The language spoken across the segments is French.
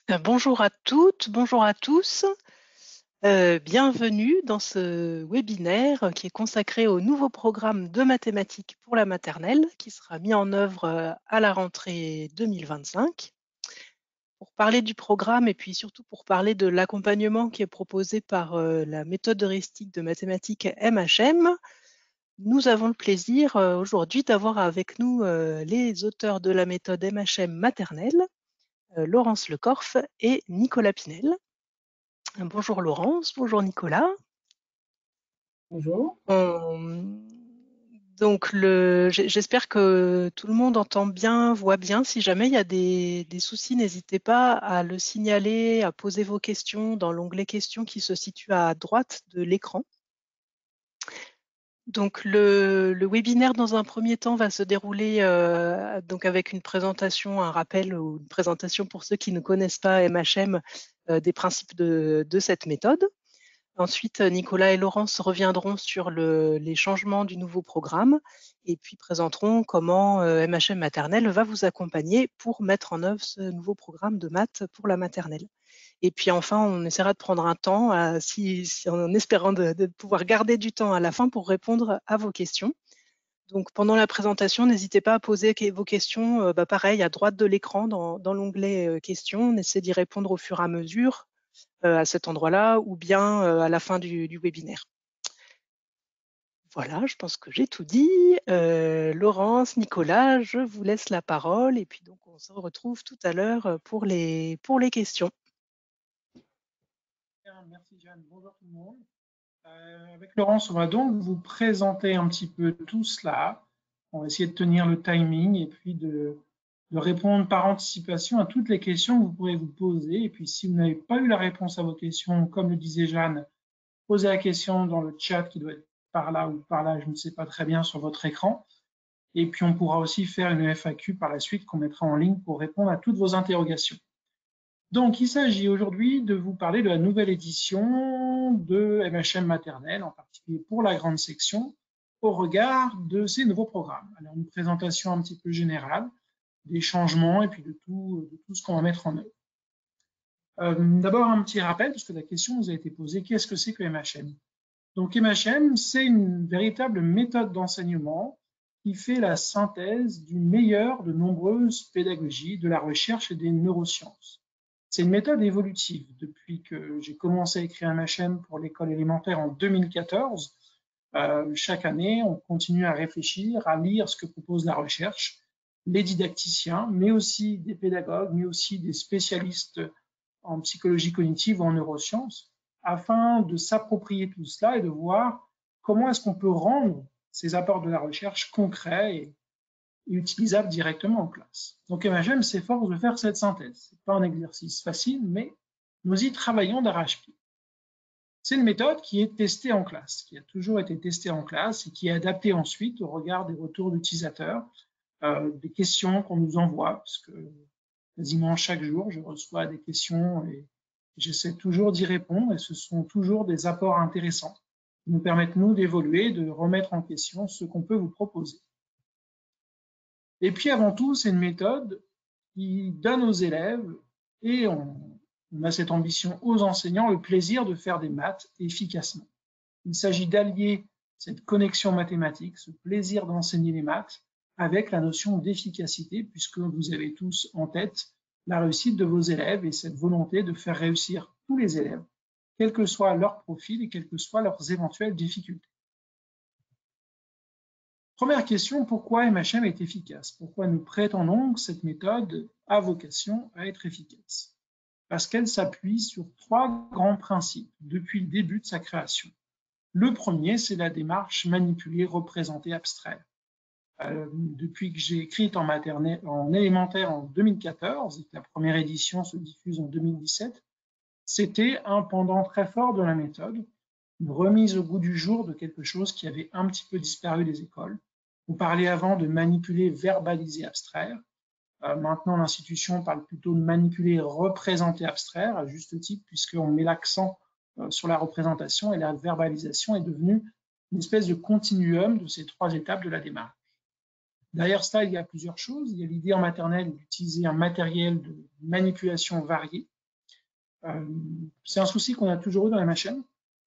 Bonjour à toutes, bonjour à tous. Bienvenue dans ce webinaire qui est consacré au nouveau programme de mathématiques pour la maternelle qui sera mis en œuvre à la rentrée 2025. Pour parler du programme et puis surtout pour parler de l'accompagnement qui est proposé par la méthode heuristique de mathématiques MHM, nous avons le plaisir aujourd'hui d'avoir avec nous les auteurs de la méthode MHM maternelle, Laurence Lecorf et Nicolas Pinel. Bonjour Laurence, bonjour Nicolas. Bonjour. Donc, j'espère que tout le monde entend bien, voit bien. Si jamais il y a des soucis, n'hésitez pas à le signaler, à poser vos questions dans l'onglet questions qui se situe à droite de l'écran. Donc, le webinaire, dans un premier temps, va se dérouler donc avec une présentation, un rappel ou une présentation pour ceux qui ne connaissent pas MHM des principes de cette méthode. Ensuite, Nicolas et Laurence reviendront sur les changements du nouveau programme et puis présenteront comment MHM Maternelle va vous accompagner pour mettre en œuvre ce nouveau programme de maths pour la maternelle. Et puis enfin, on essaiera de prendre un temps, en espérant de pouvoir garder du temps à la fin pour répondre à vos questions. Donc pendant la présentation, n'hésitez pas à poser vos questions, pareil, à droite de l'écran dans l'onglet questions. On essaie d'y répondre au fur et à mesure à cet endroit-là ou bien à la fin du webinaire. Voilà, je pense que j'ai tout dit. Laurence, Nicolas, je vous laisse la parole et puis donc on se retrouve tout à l'heure pour les questions. Merci Jeanne, bonjour tout le monde. Avec Laurence, on va donc vous présenter un petit peu tout cela. On va essayer de tenir le timing et puis de répondre par anticipation à toutes les questions que vous pourrez vous poser. Et puis si vous n'avez pas eu la réponse à vos questions, comme le disait Jeanne, posez la question dans le chat qui doit être par là ou par là, je ne sais pas très bien, sur votre écran. Et puis on pourra aussi faire une FAQ par la suite qu'on mettra en ligne pour répondre à toutes vos interrogations. Donc, il s'agit aujourd'hui de vous parler de la nouvelle édition de MHM Maternelle, en particulier pour la grande section, au regard de ces nouveaux programmes. Alors, une présentation un petit peu générale des changements et puis de tout ce qu'on va mettre en œuvre. D'abord, un petit rappel, parce que la question vous a été posée, qu'est-ce que c'est que MHM? Donc, MHM, c'est une véritable méthode d'enseignement qui fait la synthèse du meilleur de nombreuses pédagogies, de la recherche et des neurosciences. C'est une méthode évolutive. Depuis que j'ai commencé à écrire MHM pour l'école élémentaire en 2014, chaque année, on continue à réfléchir, à lire ce que propose la recherche, les didacticiens, mais aussi des pédagogues, mais aussi des spécialistes en psychologie cognitive ou en neurosciences, afin de s'approprier tout cela et de voir comment est-ce qu'on peut rendre ces apports de la recherche concrets et utilisable directement en classe. Donc MHM s'efforce de faire cette synthèse. Ce n'est pas un exercice facile, mais nous y travaillons d'arrache-pied. C'est une méthode qui est testée en classe, qui a toujours été testée en classe et qui est adaptée ensuite au regard des retours d'utilisateurs, des questions qu'on nous envoie, parce que quasiment chaque jour, je reçois des questions et j'essaie toujours d'y répondre et ce sont toujours des apports intéressants qui nous permettent, nous, d'évoluer, de remettre en question ce qu'on peut vous proposer. Et puis avant tout, c'est une méthode qui donne aux élèves, et on a cette ambition aux enseignants, le plaisir de faire des maths efficacement. Il s'agit d'allier cette connexion mathématique, ce plaisir d'enseigner les maths, avec la notion d'efficacité, puisque vous avez tous en tête la réussite de vos élèves et cette volonté de faire réussir tous les élèves, quel que soit leur profil et quelles que soient leurs éventuelles difficultés. Première question, pourquoi MHM est efficace? Pourquoi nous prétendons que cette méthode a vocation à être efficace? Parce qu'elle s'appuie sur trois grands principes depuis le début de sa création. Le premier, c'est la démarche manipuler, représenter, abstraire. Depuis que j'ai écrit en élémentaire en 2014 et que la première édition se diffuse en 2017, c'était un pendant très fort de la méthode, une remise au goût du jour de quelque chose qui avait un petit peu disparu des écoles. On parlait avant de manipuler, verbaliser, abstraire. Maintenant, l'institution parle plutôt de manipuler, représenter, abstraire, à juste titre, puisqu'on met l'accent sur la représentation et la verbalisation est devenue une espèce de continuum de ces trois étapes de la démarche. Derrière cela, il y a plusieurs choses. Il y a l'idée en maternelle d'utiliser un matériel de manipulation varié, C'est un souci qu'on a toujours eu dans la MHM,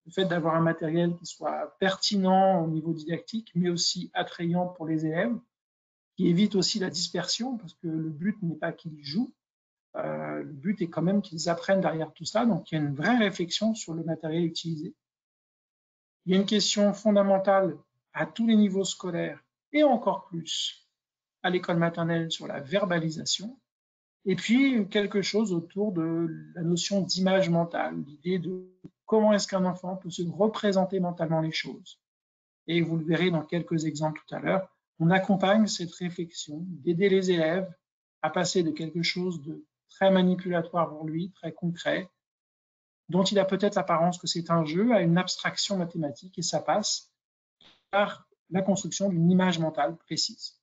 le fait d'avoir un matériel qui soit pertinent au niveau didactique, mais aussi attrayant pour les élèves, qui évite aussi la dispersion, parce que le but n'est pas qu'ils jouent, le but est quand même qu'ils apprennent derrière tout ça, donc il y a une vraie réflexion sur le matériel utilisé. Il y a une question fondamentale à tous les niveaux scolaires, et encore plus à l'école maternelle sur la verbalisation, et puis quelque chose autour de la notion d'image mentale, l'idée de comment est-ce qu'un enfant peut se représenter mentalement les choses. Et vous le verrez dans quelques exemples tout à l'heure, on accompagne cette réflexion d'aider les élèves à passer de quelque chose de très manipulatoire pour lui, très concret, dont il a peut-être l'apparence que c'est un jeu, à une abstraction mathématique, et ça passe par la construction d'une image mentale précise.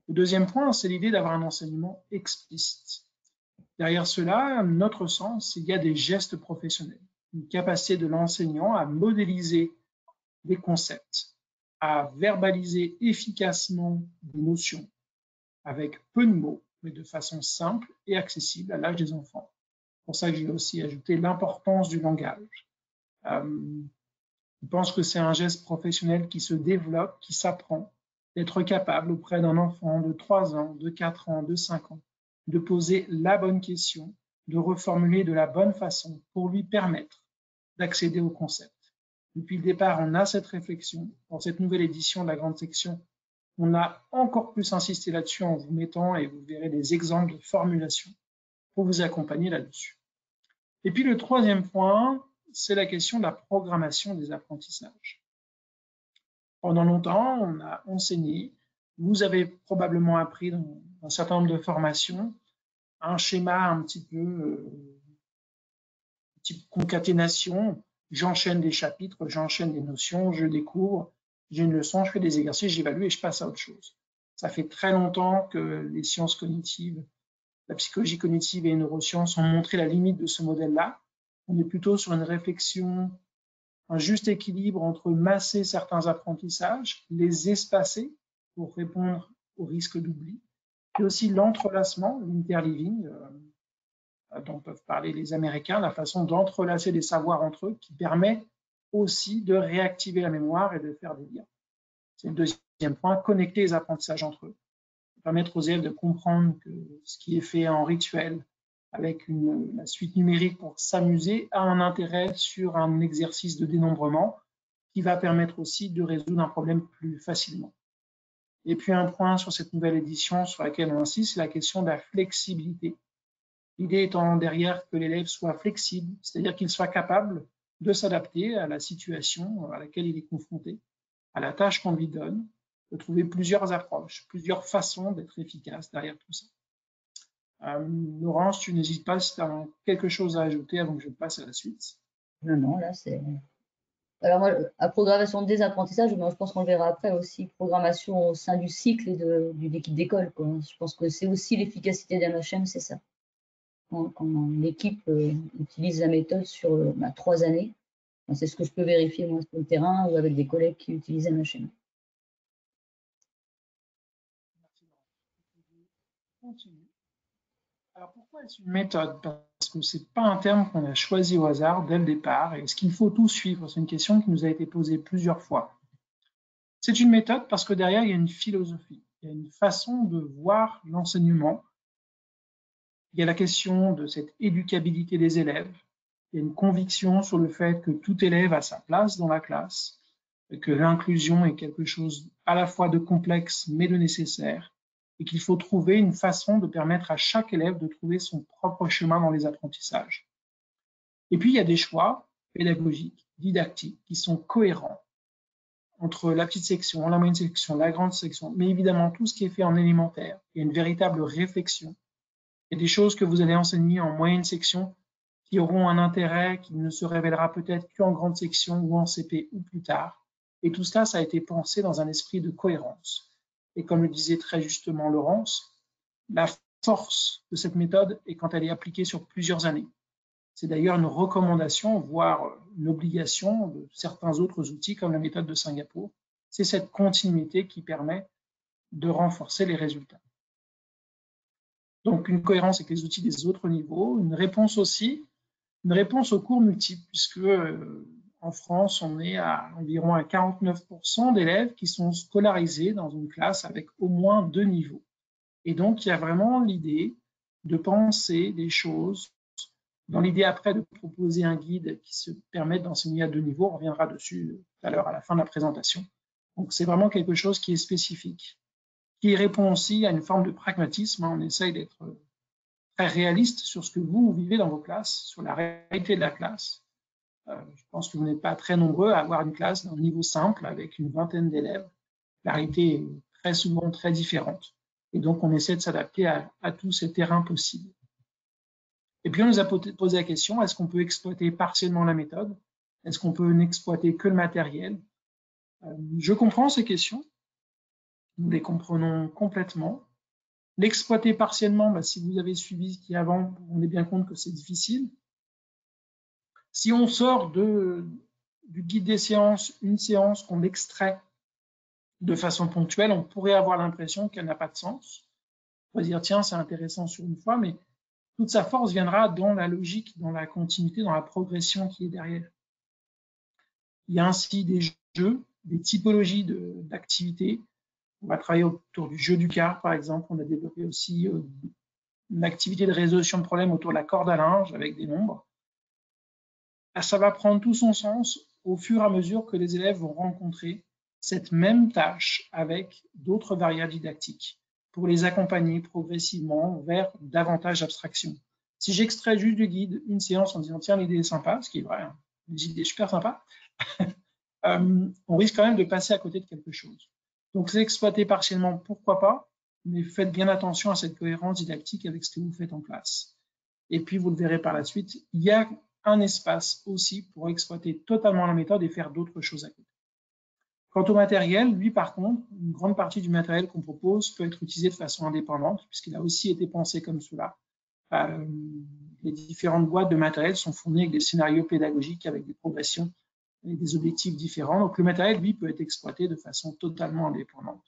Le deuxième point, c'est l'idée d'avoir un enseignement explicite. Derrière cela, notre sens, il y a des gestes professionnels, une capacité de l'enseignant à modéliser des concepts, à verbaliser efficacement des notions avec peu de mots, mais de façon simple et accessible à l'âge des enfants. C'est pour ça que j'ai aussi ajouté l'importance du langage. Je pense que c'est un geste professionnel qui se développe, qui s'apprend, d'être capable auprès d'un enfant de 3 ans, de 4 ans, de 5 ans, de poser la bonne question, de reformuler de la bonne façon pour lui permettre d'accéder au concept. Depuis le départ, on a cette réflexion. Dans cette nouvelle édition de la grande section, on a encore plus insisté là-dessus en vous mettant, et vous verrez des exemples de formulation pour vous accompagner là-dessus. Et puis le troisième point, c'est la question de la programmation des apprentissages. Pendant longtemps, on a enseigné, vous avez probablement appris dans un certain nombre de formations, un schéma un petit peu type concaténation, j'enchaîne des chapitres, j'enchaîne des notions, je découvre, j'ai une leçon, je fais des exercices, j'évalue et je passe à autre chose. Ça fait très longtemps que les sciences cognitives, la psychologie cognitive et les neurosciences ont montré la limite de ce modèle-là. On est plutôt sur une réflexion, un juste équilibre entre masser certains apprentissages, les espacer pour répondre au risque d'oubli, et aussi l'entrelacement, l'interleaving, dont peuvent parler les Américains, la façon d'entrelacer des savoirs entre eux, qui permet aussi de réactiver la mémoire et de faire des liens. C'est le deuxième point, connecter les apprentissages entre eux, permettre aux élèves de comprendre que ce qui est fait en rituel, avec la suite numérique pour s'amuser, a un intérêt sur un exercice de dénombrement qui va permettre aussi de résoudre un problème plus facilement. Et puis un point sur cette nouvelle édition sur laquelle on insiste, c'est la question de la flexibilité. L'idée étant derrière que l'élève soit flexible, c'est-à-dire qu'il soit capable de s'adapter à la situation à laquelle il est confronté, à la tâche qu'on lui donne, de trouver plusieurs approches, plusieurs façons d'être efficace derrière tout ça. Laurence, tu n'hésites pas si tu as quelque chose à ajouter avant que je passe à la suite. Non, là c'est... Alors moi, la programmation des apprentissages, je pense qu'on le verra après aussi, programmation au sein du cycle et d'une équipe d'école. Je pense que c'est aussi l'efficacité d'un HM, c'est ça. Quand l'équipe utilise la méthode sur 3 années, c'est ce que je peux vérifier moi sur le terrain ou avec des collègues qui utilisent un HM. Continue. Alors pourquoi est-ce une méthode? Parce que ce n'est pas un terme qu'on a choisi au hasard dès le départ. Et est-ce qu'il faut tout suivre? C'est une question qui nous a été posée plusieurs fois. C'est une méthode parce que derrière, il y a une philosophie, il y a une façon de voir l'enseignement. Il y a la question de cette éducabilité des élèves. Il y a une conviction sur le fait que tout élève a sa place dans la classe, et que l'inclusion est quelque chose à la fois de complexe mais de nécessaire, et qu'il faut trouver une façon de permettre à chaque élève de trouver son propre chemin dans les apprentissages. Et puis, il y a des choix pédagogiques, didactiques, qui sont cohérents entre la petite section, la moyenne section, la grande section, mais évidemment tout ce qui est fait en élémentaire. Il y a une véritable réflexion. Il y a des choses que vous allez enseigner en moyenne section qui auront un intérêt qui ne se révélera peut-être qu'en grande section ou en CP ou plus tard. Et tout cela, ça a été pensé dans un esprit de cohérence. Et comme le disait très justement Laurence, la force de cette méthode est quand elle est appliquée sur plusieurs années. C'est d'ailleurs une recommandation, voire une obligation de certains autres outils comme la méthode de Singapour. C'est cette continuité qui permet de renforcer les résultats. Donc une cohérence avec les outils des autres niveaux, une réponse aussi Une réponse aux cours multiples, puisque en France, on est à environ à 49% d'élèves qui sont scolarisés dans une classe avec au moins 2 niveaux. Et donc, il y a vraiment l'idée de penser des choses, dans l'idée après de proposer un guide qui se permette d'enseigner à 2 niveaux. On reviendra dessus tout à l'heure à la fin de la présentation. Donc, c'est vraiment quelque chose qui est spécifique, qui répond aussi à une forme de pragmatisme. On essaye d'être très réaliste sur ce que vous vivez dans vos classes, sur la réalité de la classe. Je pense que vous n'êtes pas très nombreux à avoir une classe d'un niveau simple avec une vingtaine d'élèves. La réalité est très souvent très différente. Et donc, on essaie de s'adapter à tous ces terrains possibles. Et puis, on nous a posé la question, est-ce qu'on peut exploiter partiellement la méthode? Est-ce qu'on peut n'exploiter que le matériel? Je comprends ces questions. Nous les comprenons complètement. L'exploiter partiellement, si vous avez suivi ce qui est avant, vous vous rendez bien compte que c'est difficile. Si on sort du guide des séances, une séance qu'on extrait de façon ponctuelle, on pourrait avoir l'impression qu'elle n'a pas de sens. On pourrait dire, tiens, c'est intéressant sur une fois, mais toute sa force viendra dans la logique, dans la continuité, dans la progression qui est derrière. Il y a ainsi des jeux, des typologies d'activités. On va travailler autour du jeu du quart, par exemple. On a développé aussi une activité de résolution de problèmes autour de la corde à linge avec des nombres. Ça va prendre tout son sens au fur et à mesure que les élèves vont rencontrer cette même tâche avec d'autres variables didactiques pour les accompagner progressivement vers davantage d'abstraction. Si j'extrais juste du guide une séance en disant tiens, l'idée est sympa, ce qui est vrai, hein, une idée super sympa, on risque quand même de passer à côté de quelque chose. Donc, c'est exploité partiellement, pourquoi pas, mais faites bien attention à cette cohérence didactique avec ce que vous faites en classe. Et puis, vous le verrez par la suite, il y a un espace aussi pour exploiter totalement la méthode et faire d'autres choses à côté. Quant au matériel, lui, par contre, une grande partie du matériel qu'on propose peut être utilisé de façon indépendante, puisqu'il a aussi été pensé comme cela. Les différentes boîtes de matériel sont fournies avec des scénarios pédagogiques, avec des progressions et des objectifs différents. Donc, le matériel, lui, peut être exploité de façon totalement indépendante.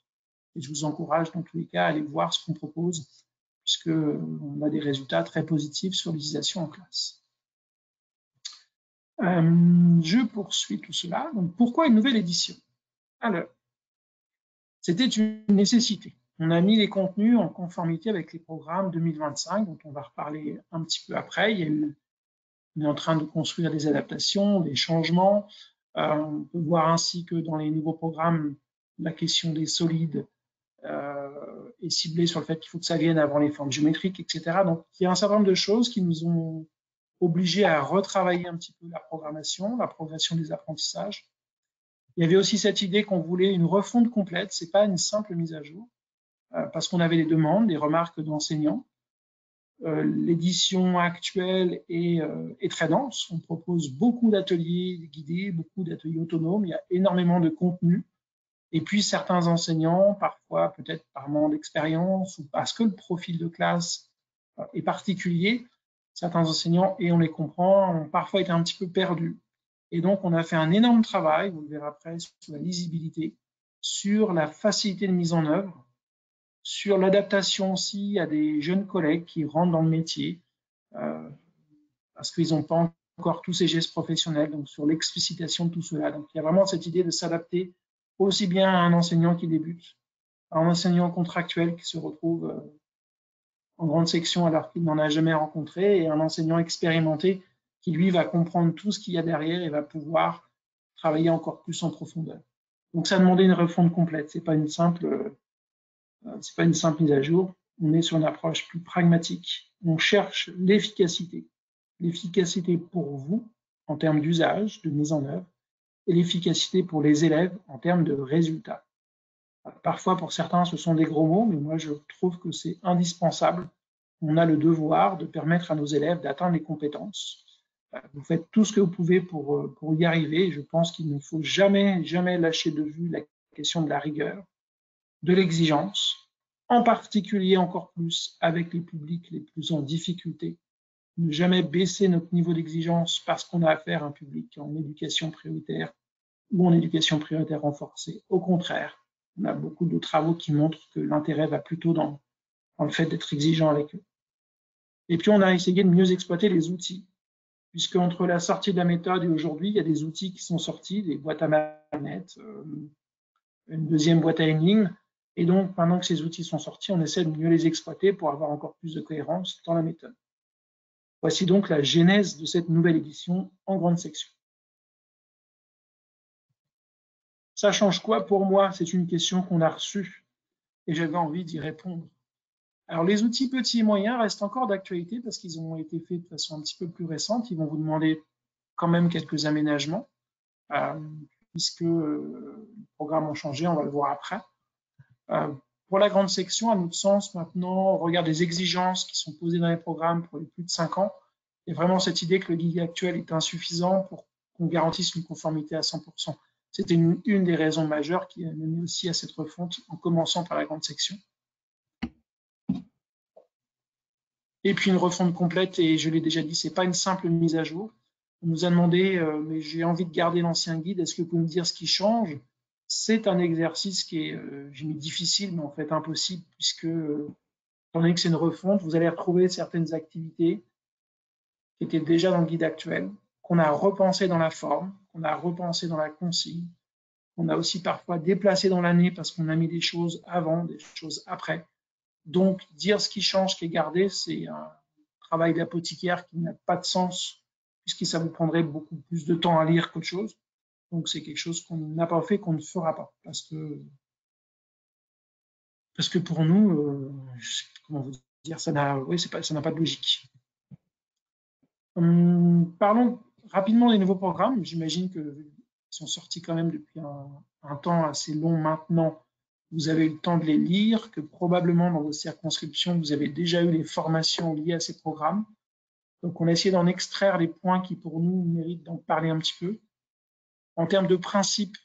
Et je vous encourage, dans tous les cas, à aller voir ce qu'on propose, puisqu'on a des résultats très positifs sur l'utilisation en classe. Je poursuis tout cela. Donc, pourquoi une nouvelle édition? Alors, c'était une nécessité. On a mis les contenus en conformité avec les programmes 2025, dont on va reparler un petit peu après. On est en train de construire des adaptations, des changements. On peut voir ainsi que dans les nouveaux programmes, la question des solides est ciblée sur le fait qu'il faut que ça vienne avant les formes géométriques, etc. Donc, il y a un certain nombre de choses qui nous ont obligés à retravailler un petit peu la programmation, la progression des apprentissages. Il y avait aussi cette idée qu'on voulait une refonte complète, ce n'est pas une simple mise à jour, parce qu'on avait des demandes, des remarques d'enseignants. L'édition actuelle est très dense, on propose beaucoup d'ateliers guidés, beaucoup d'ateliers autonomes, il y a énormément de contenu, et puis certains enseignants, parfois peut-être par manque d'expérience ou parce que le profil de classe est particulier, certains enseignants, et on les comprend, ont parfois été un petit peu perdus. Et donc, on a fait un énorme travail, vous le verrez après, sur la lisibilité, sur la facilité de mise en œuvre, sur l'adaptation aussi à des jeunes collègues qui rentrent dans le métier, parce qu'ils n'ont pas encore tous ces gestes professionnels, donc sur l'explicitation de tout cela. Donc, il y a vraiment cette idée de s'adapter aussi bien à un enseignant qui débute, à un enseignant contractuel qui se retrouve en grande section alors qu'il n'en a jamais rencontré, et un enseignant expérimenté qui, lui, va comprendre tout ce qu'il y a derrière et va pouvoir travailler encore plus en profondeur. Donc, ça demandait une refonte complète. C'est pas une simple mise à jour. On est sur une approche plus pragmatique. On cherche l'efficacité. L'efficacité pour vous en termes d'usage, de mise en œuvre, et l'efficacité pour les élèves en termes de résultats. Parfois, pour certains, ce sont des gros mots, mais moi, je trouve que c'est indispensable. On a le devoir de permettre à nos élèves d'atteindre les compétences. Vous faites tout ce que vous pouvez pour y arriver. Je pense qu'il ne faut jamais, jamais lâcher de vue la question de la rigueur, de l'exigence, en particulier encore plus avec les publics les plus en difficulté. Ne jamais baisser notre niveau d'exigence parce qu'on a affaire à un public en éducation prioritaire ou en éducation prioritaire renforcée. Au contraire, on a beaucoup de travaux qui montrent que l'intérêt va plutôt dans le fait d'être exigeant avec eux. Et puis, on a essayé de mieux exploiter les outils. puisque entre la sortie de la méthode et aujourd'hui, il y a des outils qui sont sortis, des boîtes à manettes, une deuxième boîte à énigmes. Et donc, maintenant que ces outils sont sortis, on essaie de mieux les exploiter pour avoir encore plus de cohérence dans la méthode. Voici donc la genèse de cette nouvelle édition en grande section. Ça change quoi pour moi? C'est une question qu'on a reçue et j'avais envie d'y répondre. Alors, les outils petits et moyens restent encore d'actualité parce qu'ils ont été faits de façon un petit peu plus récente. Ils vont vous demander quand même quelques aménagements, puisque les programmes ont changé, on va le voir après. Pour la grande section, à notre sens, maintenant, on regarde les exigences qui sont posées dans les programmes pour les plus de 5 ans. Il y a vraiment cette idée que le guide actuel est insuffisant pour qu'on garantisse une conformité à 100%. C'était une des raisons majeures qui a mené aussi à cette refonte, en commençant par la grande section. Et puis une refonte complète, et je l'ai déjà dit, ce n'est pas une simple mise à jour. On nous a demandé, mais j'ai envie de garder l'ancien guide, est-ce que vous pouvez me dire ce qui change? C'est un exercice qui est, j'ai mis difficile, mais en fait impossible, puisque, étant donné que c'est une refonte, vous allez retrouver certaines activités qui étaient déjà dans le guide actuel, qu'on a repensé dans la forme, qu'on a repensé dans la consigne, qu'on a aussi parfois déplacé dans l'année parce qu'on a mis des choses avant, des choses après. Donc, dire ce qui change, ce qui est gardé, c'est un travail d'apothicaire qui n'a pas de sens, puisque ça vous prendrait beaucoup plus de temps à lire qu'autre chose. Donc, c'est quelque chose qu'on n'a pas fait, qu'on ne fera pas. Parce que pour nous, comment vous dire, ça n'a pas de logique. Parlons rapidement des nouveaux programmes. J'imagine qu'ils sont sortis quand même depuis un temps assez long maintenant. Vous avez eu le temps de les lire, que probablement dans vos circonscriptions, vous avez déjà eu les formations liées à ces programmes. Donc, on a essayé d'en extraire les points qui, pour nous, méritent d'en parler un petit peu. En termes de principe,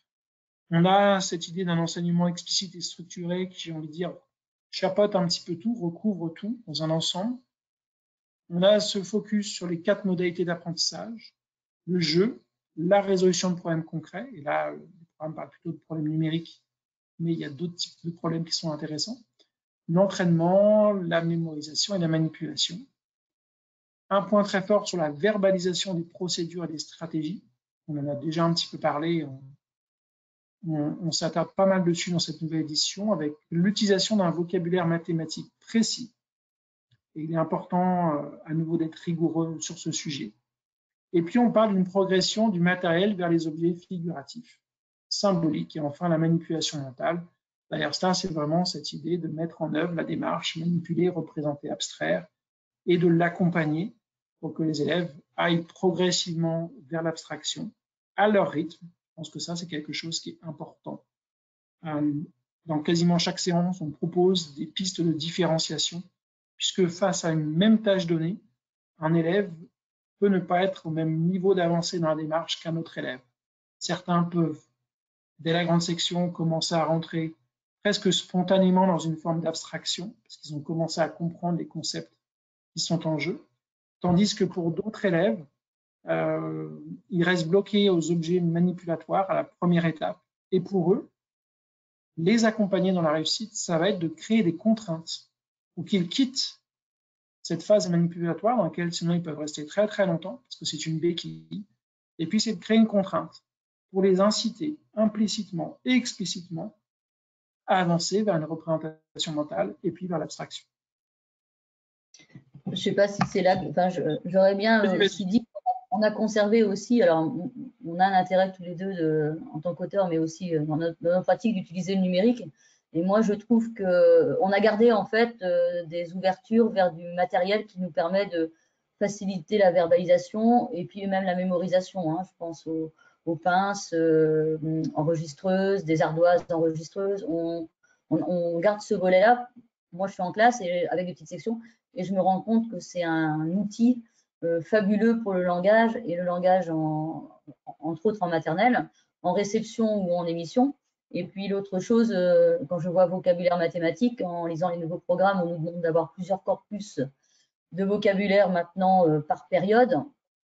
on a cette idée d'un enseignement explicite et structuré qui, j'ai envie de dire, chapeaute un petit peu tout, recouvre tout dans un ensemble. On a ce focus sur les 4 modalités d'apprentissage, le jeu, la résolution de problèmes concrets, et là, le programme parle plutôt de problèmes numériques, mais il y a d'autres types de problèmes qui sont intéressants. L'entraînement, la mémorisation et la manipulation. Un point très fort sur la verbalisation des procédures et des stratégies. On en a déjà un petit peu parlé. On s'attarde pas mal dessus dans cette nouvelle édition avec l'utilisation d'un vocabulaire mathématique précis. Et il est important à nouveau d'être rigoureux sur ce sujet. Et puis on parle d'une progression du matériel vers les objets figuratifs, symboliques et enfin la manipulation mentale. D'ailleurs, ça, c'est vraiment cette idée de mettre en œuvre la démarche, manipuler, représenter, abstraire, et de l'accompagner pour que les élèves aillent progressivement vers l'abstraction à leur rythme. Je pense que ça, c'est quelque chose qui est important. Dans quasiment chaque séance, on propose des pistes de différenciation, puisque face à une même tâche donnée, un élève peut ne pas être au même niveau d'avancée dans la démarche qu'un autre élève. Certains peuvent, dès la grande section, commencer à rentrer presque spontanément dans une forme d'abstraction, parce qu'ils ont commencé à comprendre les concepts qui sont en jeu, tandis que pour d'autres élèves, ils restent bloqués aux objets manipulatoires à la première étape. Et pour eux, les accompagner dans la réussite, ça va être de créer des contraintes ou qu'ils quittent cette phase manipulatoire dans laquelle sinon ils peuvent rester très très longtemps parce que c'est une béquille. Et puis c'est de créer une contrainte pour les inciter implicitement et explicitement à avancer vers une représentation mentale et puis vers l'abstraction. Je ne sais pas si c'est là, enfin, j'aurais bien aussi dit qu'on a conservé aussi, alors on a un intérêt tous les deux en tant qu'auteur, mais aussi dans notre pratique d'utiliser le numérique. Et moi, je trouve qu'on a gardé en fait des ouvertures vers du matériel qui nous permet de faciliter la verbalisation et puis même la mémorisation. Hein. Je pense aux pinces enregistreuses, des ardoises enregistreuses. On garde ce volet-là. Moi, je suis en classe et avec des petites sections et je me rends compte que c'est un outil fabuleux pour le langage et le langage entre autres en maternelle, en réception ou en émission. Et puis l'autre chose, quand je vois vocabulaire mathématique, en lisant les nouveaux programmes, on nous demande d'avoir plusieurs corpus de vocabulaire maintenant par période.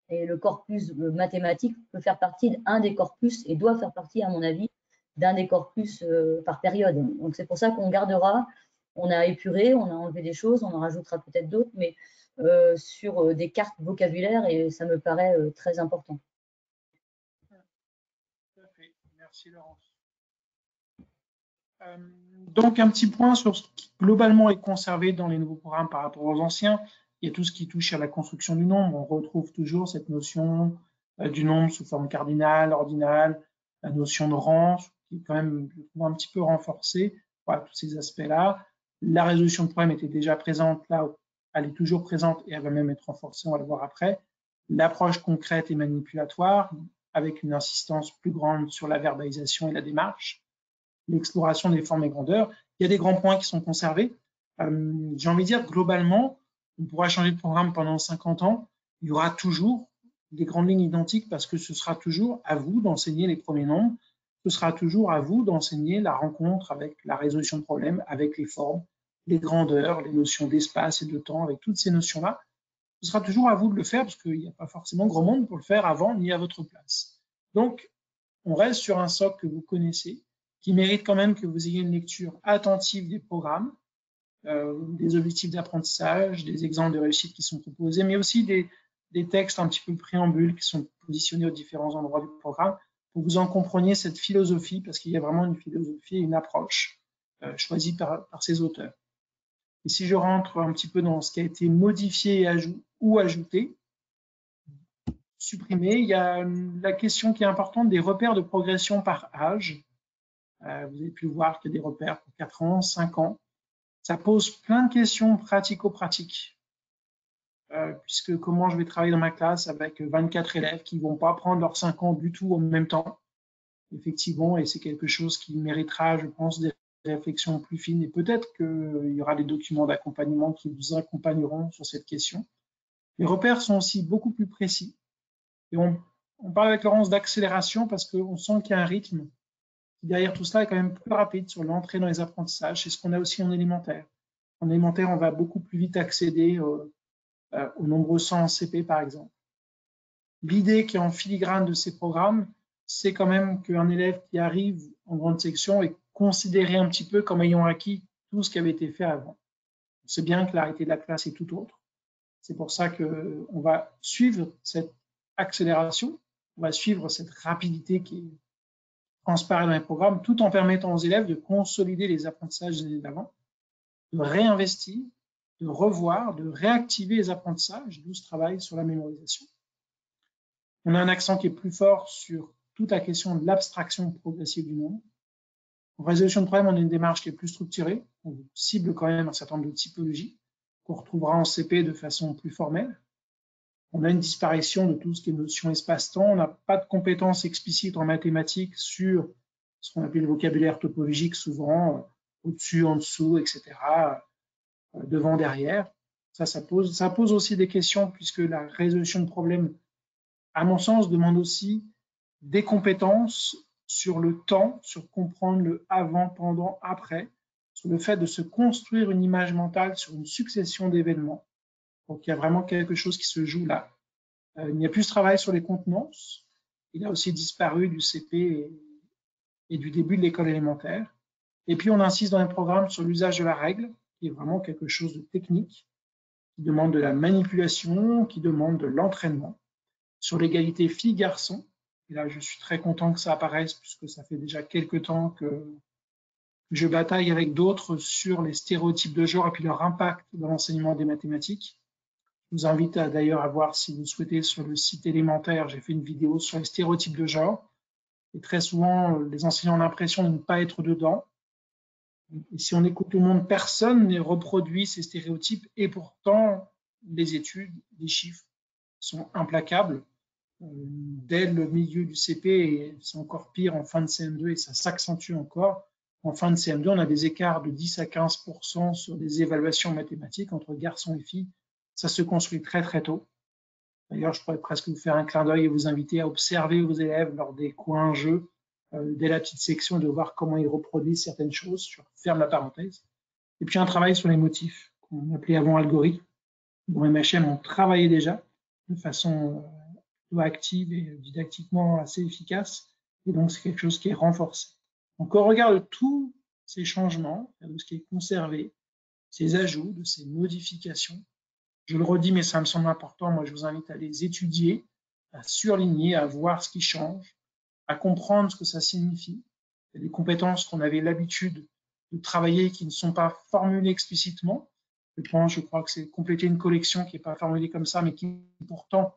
Et le corpus mathématique peut faire partie d'un des corpus et doit faire partie, à mon avis, d'un des corpus par période. Donc c'est pour ça qu'on gardera On a épuré, on a enlevé des choses, on en rajoutera peut-être d'autres, mais sur des cartes vocabulaire, et ça me paraît très important. Tout à fait. Merci Laurence. Donc un petit point sur ce qui globalement est conservé dans les nouveaux programmes par rapport aux anciens. Il y a tout ce qui touche à la construction du nombre. On retrouve toujours cette notion du nombre sous forme cardinale, ordinale, la notion de rang, qui est quand même, je trouve, un petit peu renforcée. Voilà, tous ces aspects-là. La résolution de problème était déjà présente là, elle est toujours présente et elle va même être renforcée, on va le voir après. L'approche concrète et manipulatoire, avec une insistance plus grande sur la verbalisation et la démarche. L'exploration des formes et grandeurs. Il y a des grands points qui sont conservés. J'ai envie de dire, globalement, on pourra changer de programme pendant 50 ans. Il y aura toujours des grandes lignes identiques parce que ce sera toujours à vous d'enseigner les premiers nombres. Ce sera toujours à vous d'enseigner la rencontre avec la résolution de problèmes, avec les formes, les grandeurs, les notions d'espace et de temps, avec toutes ces notions-là. Ce sera toujours à vous de le faire parce qu'il n'y a pas forcément grand monde pour le faire avant ni à votre place. Donc, on reste sur un socle que vous connaissez, qui mérite quand même que vous ayez une lecture attentive des programmes, des objectifs d'apprentissage, des exemples de réussite qui sont proposés, mais aussi des textes un petit peu préambules qui sont positionnés aux différents endroits du programme pour que vous en compreniez cette philosophie, parce qu'il y a vraiment une philosophie et une approche choisie par ces auteurs. Et si je rentre un petit peu dans ce qui a été modifié ou ajouté, supprimé, il y a la question qui est importante des repères de progression par âge. Vous avez pu voir qu'il y a des repères pour 4 ans, 5 ans. Ça pose plein de questions pratico-pratiques. Puisque comment je vais travailler dans ma classe avec 24 élèves qui ne vont pas prendre leurs 5 ans du tout en même temps. Effectivement, et c'est quelque chose qui méritera, je pense, des réflexions plus fines. Et peut-être qu'il y aura des documents d'accompagnement qui vous accompagneront sur cette question. Les repères sont aussi beaucoup plus précis. Et on parle avec Laurence d'accélération parce qu'on sent qu'il y a un rythme. Derrière tout cela est quand même plus rapide sur l'entrée dans les apprentissages. C'est ce qu'on a aussi en élémentaire. En élémentaire, on va beaucoup plus vite accéder aux nombreux 100 en CP, par exemple. L'idée qui est en filigrane de ces programmes, c'est quand même qu'un élève qui arrive en grande section est considéré un petit peu comme ayant acquis tout ce qui avait été fait avant. On sait bien que l'arrêté de la classe est tout autre. C'est pour ça qu'on va suivre cette accélération, on va suivre cette rapidité qui transparaît dans les programmes, tout en permettant aux élèves de consolider les apprentissages des années d'avant, de réinvestir, de revoir, de réactiver les apprentissages, d'où ce travail sur la mémorisation. On a un accent qui est plus fort sur toute la question de l'abstraction progressive du nombre. En résolution de problème, on a une démarche qui est plus structurée, on cible quand même un certain nombre de typologies qu'on retrouvera en CP de façon plus formelle. On a une disparition de tout ce qui est notion espace-temps. On n'a pas de compétences explicites en mathématiques sur ce qu'on appelle le vocabulaire topologique, souvent au-dessus, en dessous, etc., devant, derrière. Ça pose aussi des questions puisque la résolution de problèmes, à mon sens, demande aussi des compétences sur le temps, sur comprendre le avant, pendant, après, sur le fait de se construire une image mentale sur une succession d'événements. Donc, il y a vraiment quelque chose qui se joue là. Il n'y a plus ce travail sur les contenances. Il a aussi disparu du CP et du début de l'école élémentaire. Et puis, on insiste dans les programmes sur l'usage de la règle, qui est vraiment quelque chose de technique, qui demande de la manipulation, qui demande de l'entraînement. Sur l'égalité filles-garçons, et là, je suis très content que ça apparaisse, puisque ça fait déjà quelques temps que je bataille avec d'autres sur les stéréotypes de genre et puis leur impact dans l'enseignement des mathématiques. Je vous invite d'ailleurs à voir, si vous souhaitez, sur le site élémentaire, j'ai fait une vidéo sur les stéréotypes de genre. Et très souvent, les enseignants ont l'impression de ne pas être dedans. Et si on écoute tout le monde, personne ne reproduit ces stéréotypes. Et pourtant, les études, les chiffres sont implacables. Dès le milieu du CP, et c'est encore pire en fin de CM2, et ça s'accentue encore. En fin de CM2, on a des écarts de 10 à 15% sur des évaluations mathématiques entre garçons et filles. Ça se construit très très tôt. D'ailleurs, je pourrais presque vous faire un clin d'œil et vous inviter à observer vos élèves lors des coins jeux, dès la petite section, de voir comment ils reproduisent certaines choses. Je ferme la parenthèse. Et puis un travail sur les motifs, qu'on appelait avant algorithme. Bon, MHM ont travaillé déjà de façon active et didactiquement assez efficace. Et donc, c'est quelque chose qui est renforcé. Donc, au regard de tous ces changements, de ce qui est conservé, ces ajouts, de ces modifications. Je le redis, mais ça me semble important. Moi, je vous invite à les étudier, à surligner, à voir ce qui change, à comprendre ce que ça signifie. Il y a des compétences qu'on avait l'habitude de travailler qui ne sont pas formulées explicitement. Je crois que c'est compléter une collection qui n'est pas formulée comme ça, mais qui pourtant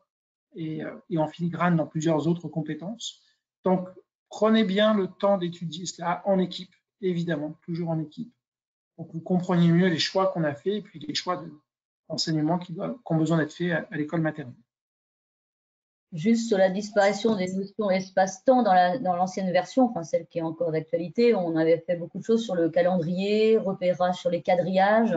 est en filigrane dans plusieurs autres compétences. Donc, prenez bien le temps d'étudier cela en équipe, évidemment, toujours en équipe, pour que vous compreniez mieux les choix qu'on a faits et puis les choix d'enseignement qui ont besoin d'être faits à l'école maternelle. Juste sur la disparition des notions espace-temps dans l'ancienne version, enfin celle qui est encore d'actualité, on avait fait beaucoup de choses sur le calendrier, repérage sur les quadrillages,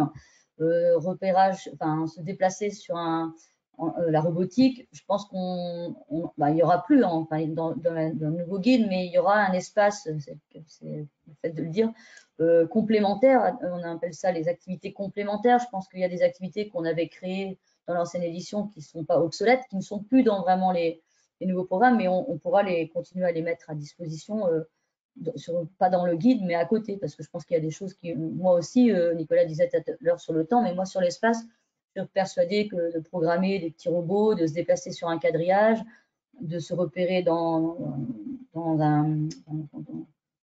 repérage, enfin se déplacer sur la robotique. Je pense il y aura plus enfin, dans le nouveau guide, mais il y aura un espace, c'est le fait de le dire, complémentaire. On appelle ça les activités complémentaires. Je pense qu'il y a des activités qu'on avait créées dans l'ancienne édition qui ne sont pas obsolètes, qui ne sont plus dans vraiment les nouveaux programmes, mais on pourra continuer à les mettre à disposition, pas dans le guide, mais à côté, parce que je pense qu'il y a des choses qui, moi aussi, Nicolas disait tout à l'heure sur le temps, mais moi sur l'espace, je suis persuadée que de programmer des petits robots, de se déplacer sur un quadrillage, de se repérer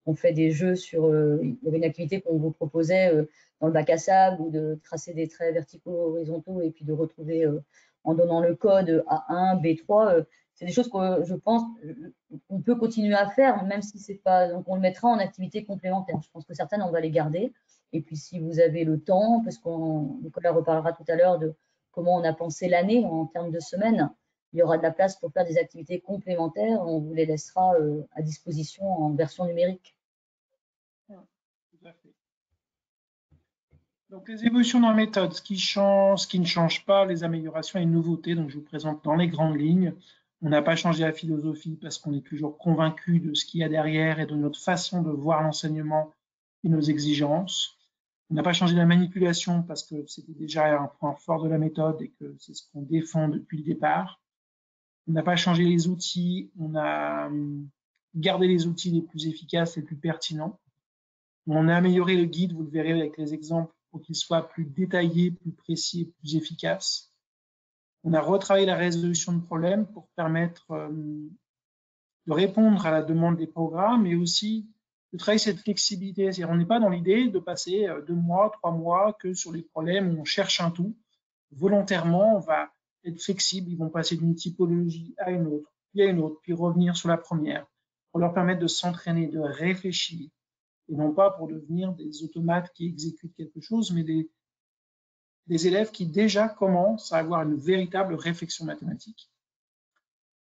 on fait des jeux sur une activité qu'on vous proposait dans le bac à sable, ou de tracer des traits verticaux, horizontaux, et puis de retrouver en donnant le code A1, B3. C'est des choses que je pense qu'on peut continuer à faire, même si c'est pas. Donc on le mettra en activité complémentaire. Je pense que certaines, on va les garder. Et puis si vous avez le temps, parce Nicolas reparlera tout à l'heure de comment on a pensé l'année en termes de semaines, il y aura de la place pour faire des activités complémentaires. On vous les laissera à disposition en version numérique. Tout à fait. Donc, les évolutions dans la méthode, ce qui ne change pas, les améliorations et les nouveautés. Donc, je vous présente dans les grandes lignes. On n'a pas changé la philosophie parce qu'on est toujours convaincu de ce qu'il y a derrière et de notre façon de voir l'enseignement et nos exigences. On n'a pas changé la manipulation parce que c'était déjà un point fort de la méthode et que c'est ce qu'on défend depuis le départ. On n'a pas changé les outils, on a gardé les outils les plus efficaces, les plus pertinents. On a amélioré le guide, vous le verrez avec les exemples, pour qu'il soit plus détaillé, plus précis, plus efficace. On a retravaillé la résolution de problèmes pour permettre de répondre à la demande des programmes, mais aussi de travailler cette flexibilité. C'est-à-dire, on n'est pas dans l'idée de passer 2 mois, 3 mois que sur les problèmes où on cherche un tout. Volontairement, on va être flexible. Ils vont passer d'une typologie à une autre, puis à une autre, puis revenir sur la première, pour leur permettre de s'entraîner, de réfléchir, et non pas pour devenir des automates qui exécutent quelque chose, mais des élèves qui déjà commencent à avoir une véritable réflexion mathématique.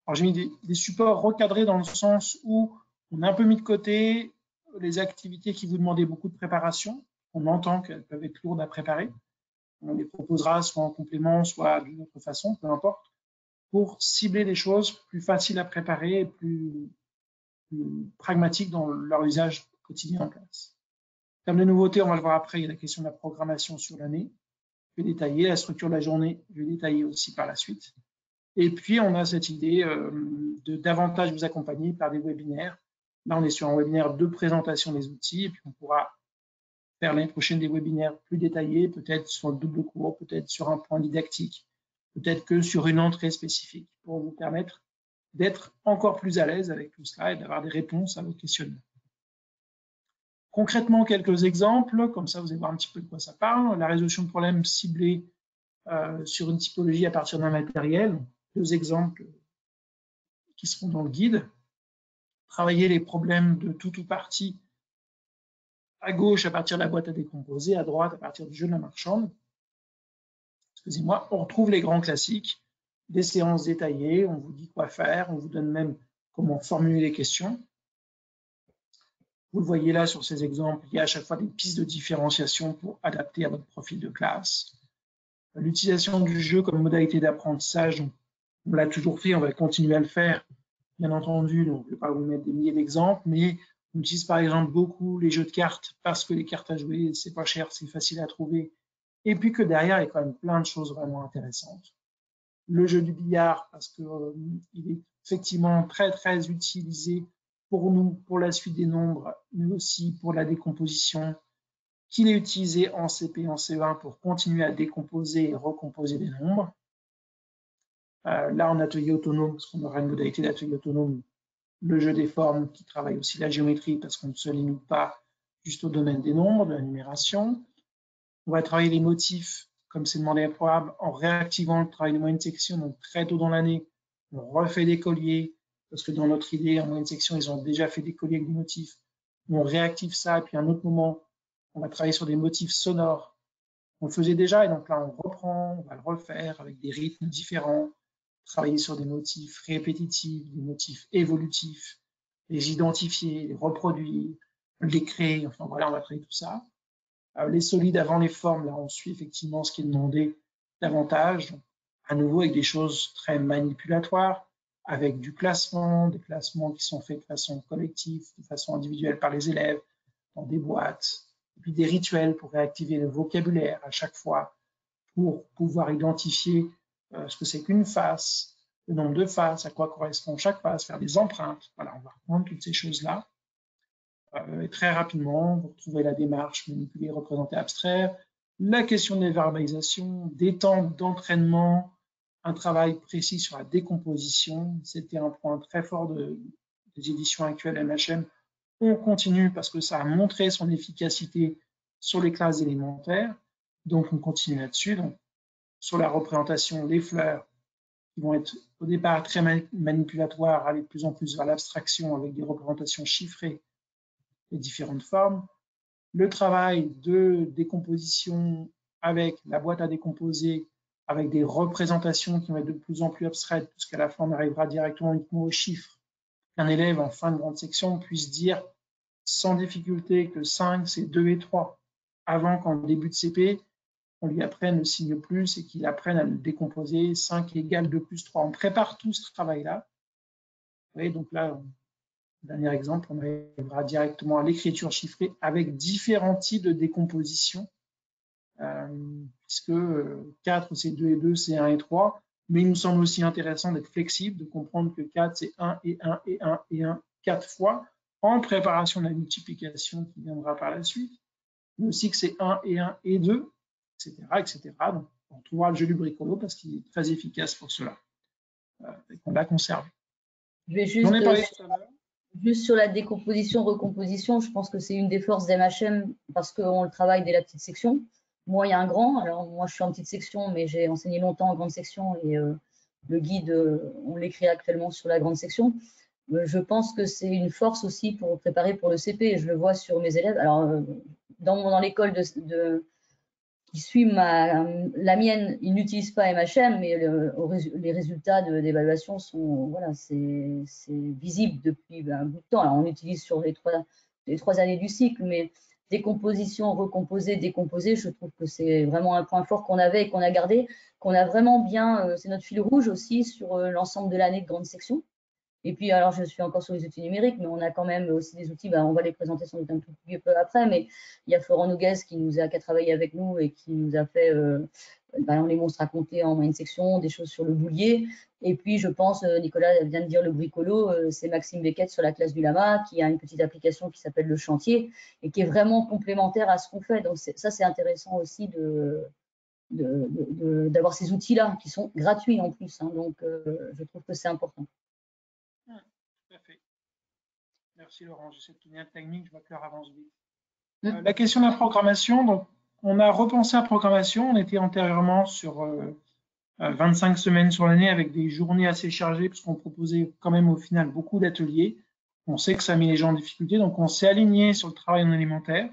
Alors j'ai mis des supports recadrés dans le sens où on a un peu mis de côté les activités qui vous demandaient beaucoup de préparation. On entend qu'elles peuvent être lourdes à préparer. On les proposera soit en complément, soit d'une autre façon, peu importe, pour cibler des choses plus faciles à préparer et plus pragmatiques dans leur usage quotidien en classe. En termes de nouveautés, on va le voir après, il y a la question de la programmation sur l'année. Je vais détailler la structure de la journée, je vais détailler aussi par la suite. Et puis, on a cette idée de davantage vous accompagner par des webinaires. Là, on est sur un webinaire de présentation des outils, et puis on pourra faire l'année prochaine des webinaires plus détaillés, peut-être sur le double cours, peut-être sur un point didactique, peut-être que sur une entrée spécifique, pour vous permettre d'être encore plus à l'aise avec tout cela et d'avoir des réponses à vos questionnements. Concrètement, quelques exemples, comme ça vous allez voir un petit peu de quoi ça parle. La résolution de problèmes ciblés sur une typologie à partir d'un matériel. 2 exemples qui seront dans le guide. Travailler les problèmes de tout ou partie à gauche à partir de la boîte à décomposer, à droite à partir du jeu de la marchande. Excusez-moi, on retrouve les grands classiques, des séances détaillées, on vous dit quoi faire, on vous donne même comment formuler les questions. Vous le voyez là sur ces exemples, il y a à chaque fois des pistes de différenciation pour adapter à votre profil de classe. L'utilisation du jeu comme modalité d'apprentissage, on l'a toujours fait, on va continuer à le faire, bien entendu, donc je ne vais pas vous mettre des milliers d'exemples, mais on utilise par exemple beaucoup les jeux de cartes parce que les cartes à jouer, c'est pas cher, c'est facile à trouver, et puis que derrière, il y a quand même plein de choses vraiment intéressantes. Le jeu du billard, parce qu'il est effectivement très, très utilisé pour nous, pour la suite des nombres, mais aussi pour la décomposition, qu'il est utilisé en CP et en CE1 pour continuer à décomposer et recomposer des nombres. Là, en atelier autonome, parce qu'on aura une modalité d'atelier autonome, le jeu des formes qui travaille aussi la géométrie, parce qu'on ne se limite pas juste au domaine des nombres, de la numération. On va travailler les motifs, comme c'est demandé à le programme, en réactivant le travail de moyenne section. Donc, très tôt dans l'année, on refait des colliers, parce que dans notre idée, en moyenne section, ils ont déjà fait des colliers avec des motifs. On réactive ça, et puis à un autre moment, on va travailler sur des motifs sonores. On le faisait déjà, et donc là, on reprend, on va le refaire avec des rythmes différents, travailler sur des motifs répétitifs, des motifs évolutifs, les identifier, les reproduire, les créer, enfin voilà, on va travailler tout ça. Les solides avant les formes, là, on suit effectivement ce qui est demandé davantage, à nouveau avec des choses très manipulatoires, avec du classement, des classements qui sont faits de façon collective, de façon individuelle par les élèves, dans des boîtes, et puis des rituels pour réactiver le vocabulaire à chaque fois, pour pouvoir identifier ce que c'est qu'une face, le nombre de faces, à quoi correspond chaque face, faire des empreintes. Voilà, on va reprendre toutes ces choses-là. Et très rapidement, vous retrouvez la démarche manipuler, représenter, abstraire, la question des verbalisations, des temps d'entraînement, un travail précis sur la décomposition. C'était un point très fort des éditions actuelles MHM. On continue parce que ça a montré son efficacité sur les classes élémentaires. Donc, on continue là-dessus. Donc, sur la représentation, les fleurs, qui vont être au départ très manipulatoires, aller de plus en plus vers l'abstraction avec des représentations chiffrées des différentes formes. Le travail de décomposition avec la boîte à décomposer, avec des représentations qui vont être de plus en plus abstraites, puisqu'à la fin, on arrivera directement uniquement aux chiffres. Qu'un élève en fin de grande section puisse dire sans difficulté que 5, c'est 2 et 3. Avant qu'en début de CP, on lui apprenne le signe plus et qu'il apprenne à le décomposer 5 égale 2 plus 3. On prépare tout ce travail-là. Et donc là, dernier exemple, on arrivera directement à l'écriture chiffrée avec différents types de décomposition, puisque 4, c'est 2 et 2, c'est 1 et 3. Mais il nous semble aussi intéressant d'être flexible, de comprendre que 4, c'est 1 et 1 et 1 et 1, 4 fois, en préparation de la multiplication qui viendra par la suite. Mais aussi que c'est 1 et 1 et 2, etc. etc. Donc, on trouvera le jeu du bricolo parce qu'il est très efficace pour cela. Et qu'on l'a conservé. Je vais juste, J'en ai parlé tout à l'heure. Juste sur la décomposition, recomposition, je pense que c'est une des forces d'MHM parce qu'on le travaille dès la petite section. Moi, il y a un grand, alors moi je suis en petite section, mais j'ai enseigné longtemps en grande section et le guide, on l'écrit actuellement sur la grande section. Je pense que c'est une force aussi pour préparer pour le CP, je le vois sur mes élèves. Alors, dans l'école qui suit la mienne, ils n'utilisent pas MHM, mais les résultats d'évaluation sont, voilà, c'est visible depuis un bout de temps. Alors, on utilise sur les trois années du cycle, mais décomposition, recomposer, décomposer, je trouve que c'est vraiment un point fort qu'on avait et qu'on a gardé, qu'on a vraiment bien, c'est notre fil rouge aussi sur l'ensemble de l'année de grande section. Et puis, alors, je suis encore sur les outils numériques, mais on a quand même aussi des outils, on va les présenter sans doute un tout petit peu après, mais il y a Florent Noguez qui a travaillé avec nous et qui nous a fait les monstres à compter en moyenne section, des choses sur le boulier. Et puis, je pense, Nicolas vient de dire le bricolo, c'est Maxime Beckett sur la classe du Lama, qui a une petite application qui s'appelle le chantier et qui est vraiment complémentaire à ce qu'on fait. Donc, ça, c'est intéressant aussi d'avoir ces outils-là qui sont gratuits en plus. Donc, je trouve que c'est important. Tout à fait. Merci Laurent, j'essaie de tenir le timing, je vois que l'heure avance vite. La question de la programmation, donc on a repensé la programmation, on était antérieurement sur 25 semaines sur l'année avec des journées assez chargées parce qu'on proposait quand même au final beaucoup d'ateliers. On sait que ça a mis les gens en difficulté, donc on s'est aligné sur le travail en élémentaire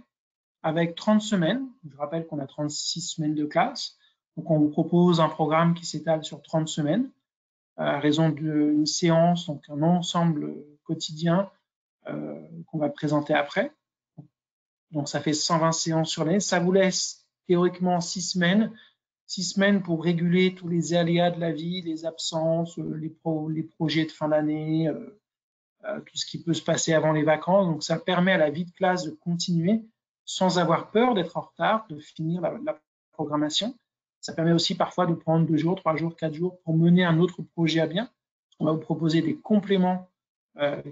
avec 30 semaines. Je rappelle qu'on a 36 semaines de classe, donc on vous propose un programme qui s'étale sur 30 semaines à raison d'une séance, donc un ensemble quotidien qu'on va présenter après. Donc, ça fait 120 séances sur l'année. Ça vous laisse théoriquement 6 semaines. 6 semaines pour réguler tous les aléas de la vie, les absences, les projets de fin d'année, tout ce qui peut se passer avant les vacances. Donc, ça permet à la vie de classe de continuer sans avoir peur d'être en retard, de finir la programmation. Ça permet aussi parfois de prendre 2 jours, 3 jours, 4 jours pour mener un autre projet à bien. On va vous proposer des compléments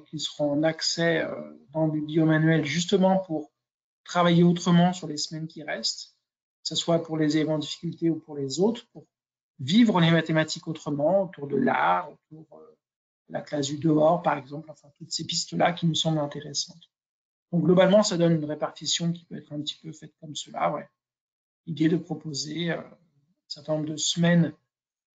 qui seront en accès dans le biblio manuel justement pour travailler autrement sur les semaines qui restent, que ce soit pour les élèves en difficulté ou pour les autres, pour vivre les mathématiques autrement, autour de l'art, autour de la classe du dehors, par exemple, enfin, toutes ces pistes-là qui nous semblent intéressantes. Donc, globalement, ça donne une répartition qui peut être un petit peu faite comme cela, ouais. L'idée de proposer un certain nombre de semaines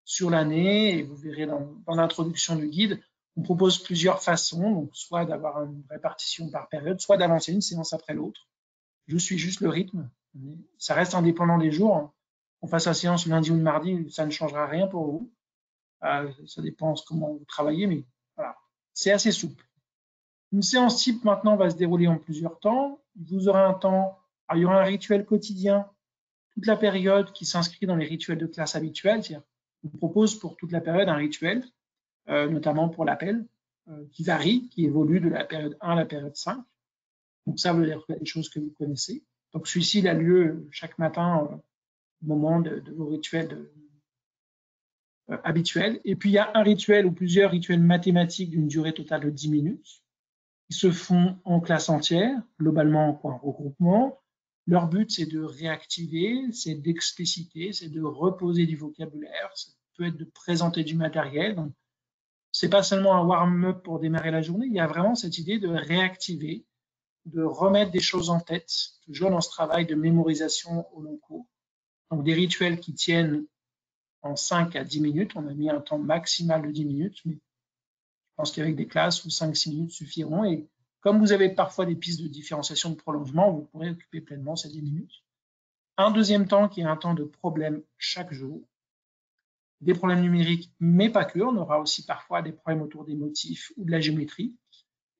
sur l'année, et vous verrez dans l'introduction du guide, on propose plusieurs façons, donc soit d'avoir une répartition par période, soit d'avancer une séance après l'autre. Je suis juste le rythme, ça reste indépendant des jours. On fasse la séance le lundi ou le mardi, ça ne changera rien pour vous. Ça dépend comment vous travaillez, mais voilà, c'est assez souple. Une séance type maintenant va se dérouler en plusieurs temps. Vous aurez un temps, alors, il y aura un rituel quotidien toute la période qui s'inscrit dans les rituels de classe habituels, c'est-à-dire on propose pour toute la période un rituel, notamment pour l'appel, qui varie, qui évolue de la période 1 à la période 5. Donc ça veut dire des choses que vous connaissez. Donc celui-ci il a lieu chaque matin au moment de vos rituels habituels. Et puis il y a un rituel ou plusieurs rituels mathématiques d'une durée totale de 10 minutes qui se font en classe entière, globalement en regroupement. Leur but, c'est de réactiver, c'est d'expliciter, c'est de reposer du vocabulaire, ça peut être de présenter du matériel. Donc, c'est pas seulement un warm-up pour démarrer la journée, il y a vraiment cette idée de réactiver, de remettre des choses en tête, toujours dans ce travail de mémorisation au long cours. Donc, des rituels qui tiennent en 5 à 10 minutes. On a mis un temps maximal de 10 minutes, mais je pense qu'avec des classes où 5-6 minutes suffiront. Et comme vous avez parfois des pistes de différenciation de prolongement, vous pourrez occuper pleinement ces 10 minutes. Un deuxième temps qui est un temps de problèmes chaque jour. Des problèmes numériques, mais pas que. On aura aussi parfois des problèmes autour des motifs ou de la géométrie.